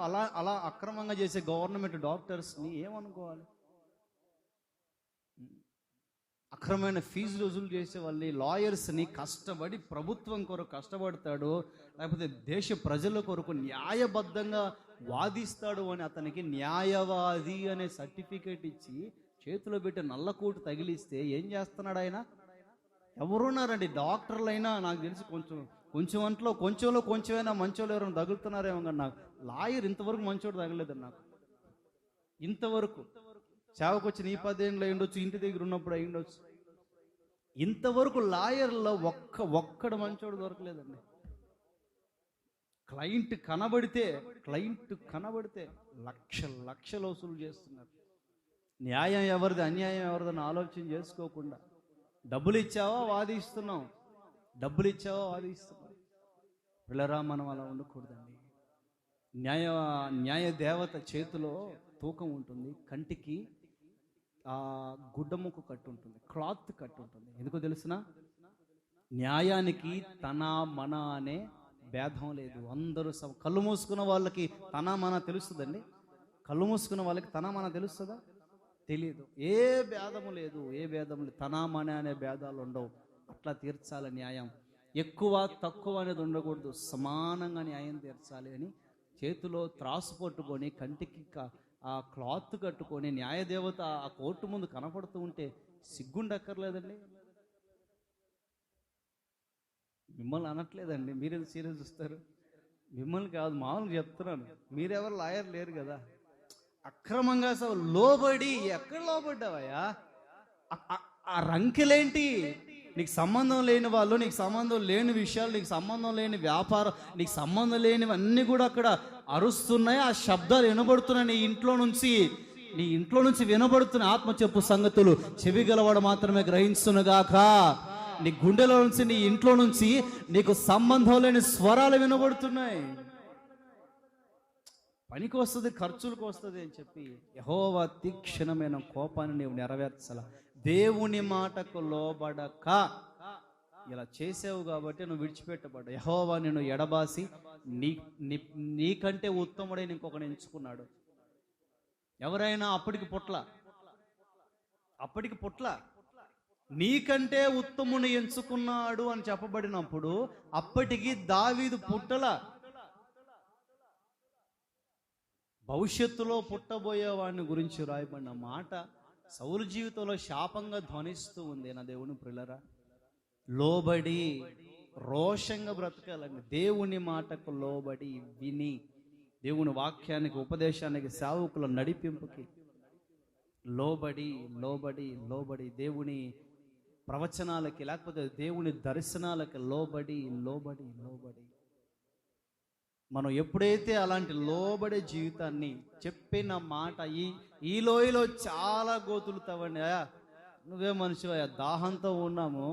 అలా అలా అక్రమంగా చేసే గవర్నమెంట్ డాక్టర్స్ని ఏమనుకోవాలి? అక్రమమైన ఫీజులు వసూలు చేసే వాళ్ళని, లాయర్స్ని కష్టపడి ప్రభుత్వం కొరకు కష్టపడతాడు, లేకపోతే దేశ ప్రజల కొరకు న్యాయబద్ధంగా వాదిస్తాడు అని అతనికి న్యాయవాది అనే సర్టిఫికేట్ ఇచ్చి చేతిలో పెట్టి నల్లకోటు తగిలిస్తే ఏం చేస్తున్నాడు ఆయన? ఎవరున్నారండి? డాక్టర్లైనా నాకు తెలిసి కొంచెమైనా మంచోళ్ళు ఎవరైనా తగులుతున్నారేమో, కానీ నాకు లాయర్ ఇంతవరకు మంచోడు తగలేదండి. నాకు ఇంతవరకు సేవకు వచ్చి నీ 10 ఏళ్ళు అయి ఉండొచ్చు, ఇంటి దగ్గర ఉన్నప్పుడు అయి ఉండొచ్చు, ఇంతవరకు లాయర్లో ఒక్కడు మంచోడు దొరకలేదండి. క్లయింట్ కనబడితే లక్షలు వసూలు చేస్తున్నారు. న్యాయం ఎవరిది, అన్యాయం ఎవరిదని ఆలోచన చేసుకోకుండా డబ్బులు ఇచ్చావా వాదిస్తున్నాం. పిల్లరా, మనం అలా ఉండకూడదండి. న్యాయ దేవత చేతిలో తూకం ఉంటుంది, కంటికి గుడ్డముక్కు కట్టు ఉంటుంది, క్లాత్ కట్టు ఉంటుంది. ఎందుకో తెలుసునా? న్యాయానికి తన మన అనే భేదం లేదు. అందరూ కళ్ళు మూసుకున్న వాళ్ళకి తన మన తెలుస్తుందండి. కళ్ళు మూసుకున్న వాళ్ళకి తన మన తెలుస్తుందా? తెలియదు. ఏ భేదము లేదు. తన మన అనే భేదాలు ఉండవు. అట్లా తీర్చాలి న్యాయం. ఎక్కువ తక్కువ అనేది ఉండకూడదు, సమానంగా న్యాయం తీర్చాలి అని చేతిలో త్రాసు పట్టుకొని కంటికి ఆ క్లాత్ కట్టుకొని న్యాయదేవత ఆ కోర్టు ముందు కనపడుతూ ఉంటే సిగ్గుండక్కర్లేదండి. మిమ్మల్ని అనట్లేదండి, మీరేం సీరియస్ చూస్తారు? మిమ్మల్ని కాదు, మామూలుగా చెప్తున్నాను. మీరెవరు లాయర్ లేరు కదా. అక్రమంగా లోబడి ఎక్కడ లోబడ్డావయ్యా? ఆ రంకెలేంటి? నీకు సంబంధం లేని వాళ్ళు, నీకు సంబంధం లేని విషయాలు, నీకు సంబంధం లేని వ్యాపారం, నీకు సంబంధం లేనివన్నీ కూడా అక్కడ అరుస్తున్నాయి. ఆ శబ్దాలు వినబడుతున్నాయి. నీ ఇంట్లో నుంచి వినబడుతున్న ఆత్మ చెప్పు సంగతులు చెవి గలవాడు మాత్రమే గ్రహించునుగాక. నీ గుండెలో నుంచి, నీ ఇంట్లో నుంచి నీకు సంబంధం లేని స్వరాలు వినబడుతున్నాయి. పనికి వస్తుంది, ఖర్చులకు వస్తుంది అని చెప్పి యెహోవా తీక్షణమైన కోపాన్ని నీవు నెరవేర్చాల. దేవుని మాటకు లోబడక ఇలా చేసావు కాబట్టి నువ్వు విడిచిపెట్టబడ్డా. యెహోవా నిన్ను ఎడబాసి నీకంటే ఉత్తముడైన ఇంకొకని ఎంచుకున్నాడు. ఎవరైనా అప్పటికి పుట్ల నీకంటే ఉత్తముని ఎంచుకున్నాడు అని చెప్పబడినప్పుడు అప్పటికి దావీదు పుట్టల. భవిష్యత్తులో పుట్టబోయే వాడిని గురించి రాయబడిన మాట సౌలు జీవితంలో శాపంగా ధ్వనిస్తూ ఉంది. నా దేవుని ప్రియులారా, లోబడి రోషంగా బ్రతకాలండి. దేవుని మాటకు లోబడి విని, దేవుని వాక్యానికి, ఉపదేశానికి, సేవకుల నడిపింపుకి లోబడి దేవుని ప్రవచనాలకి, లేకపోతే దేవుని దర్శనాలకి లోబడి మనం ఎప్పుడైతే అలాంటి లోబడే జీవితాన్ని, చెప్పిన మాట ఈ లోయలో చాలా గోతులు తవ్వండి. నువ్వే మనిషివయ్యా, దాహంతో ఉన్నాము,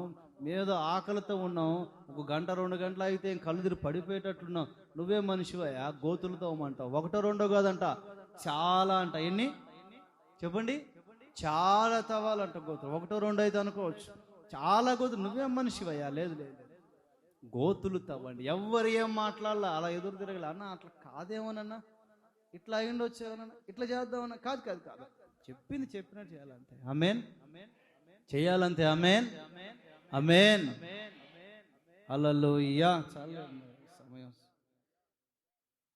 మీద ఆకలితో ఉన్నాము, 1 గంట 2 గంటలు అయితే కళ్ళు తిరిగి పడిపోయేటట్లున్నావు. నువ్వే మనిషివయ్యా, గోతులు తవ్వమంటావు. 1 2 కాదంట, చాలా అంట. ఎన్ని చెప్పండి? చాలా తవ్వాలంట గోతులు. 1 2 అయితే అనుకోవచ్చు, చాలా గోతులు. నువ్వే మనిషివయ్యా. లేదు, గోతులు తవ్వండి. ఎవరు ఏం మాట్లాడాలా అలా ఎదురు తిరగలే. అన్న అట్లా కాదేమోనన్నా, ఇట్లా అయ్యిండొచ్చు ఏమన్నా, ఇట్లా చేద్దామన్నా. కాదు, చెప్పినట్టు చేయాలంతే. ఆమేన్ చేయాలంతే. ఆమేన్. హల్లెలూయా. చాలా సమయం.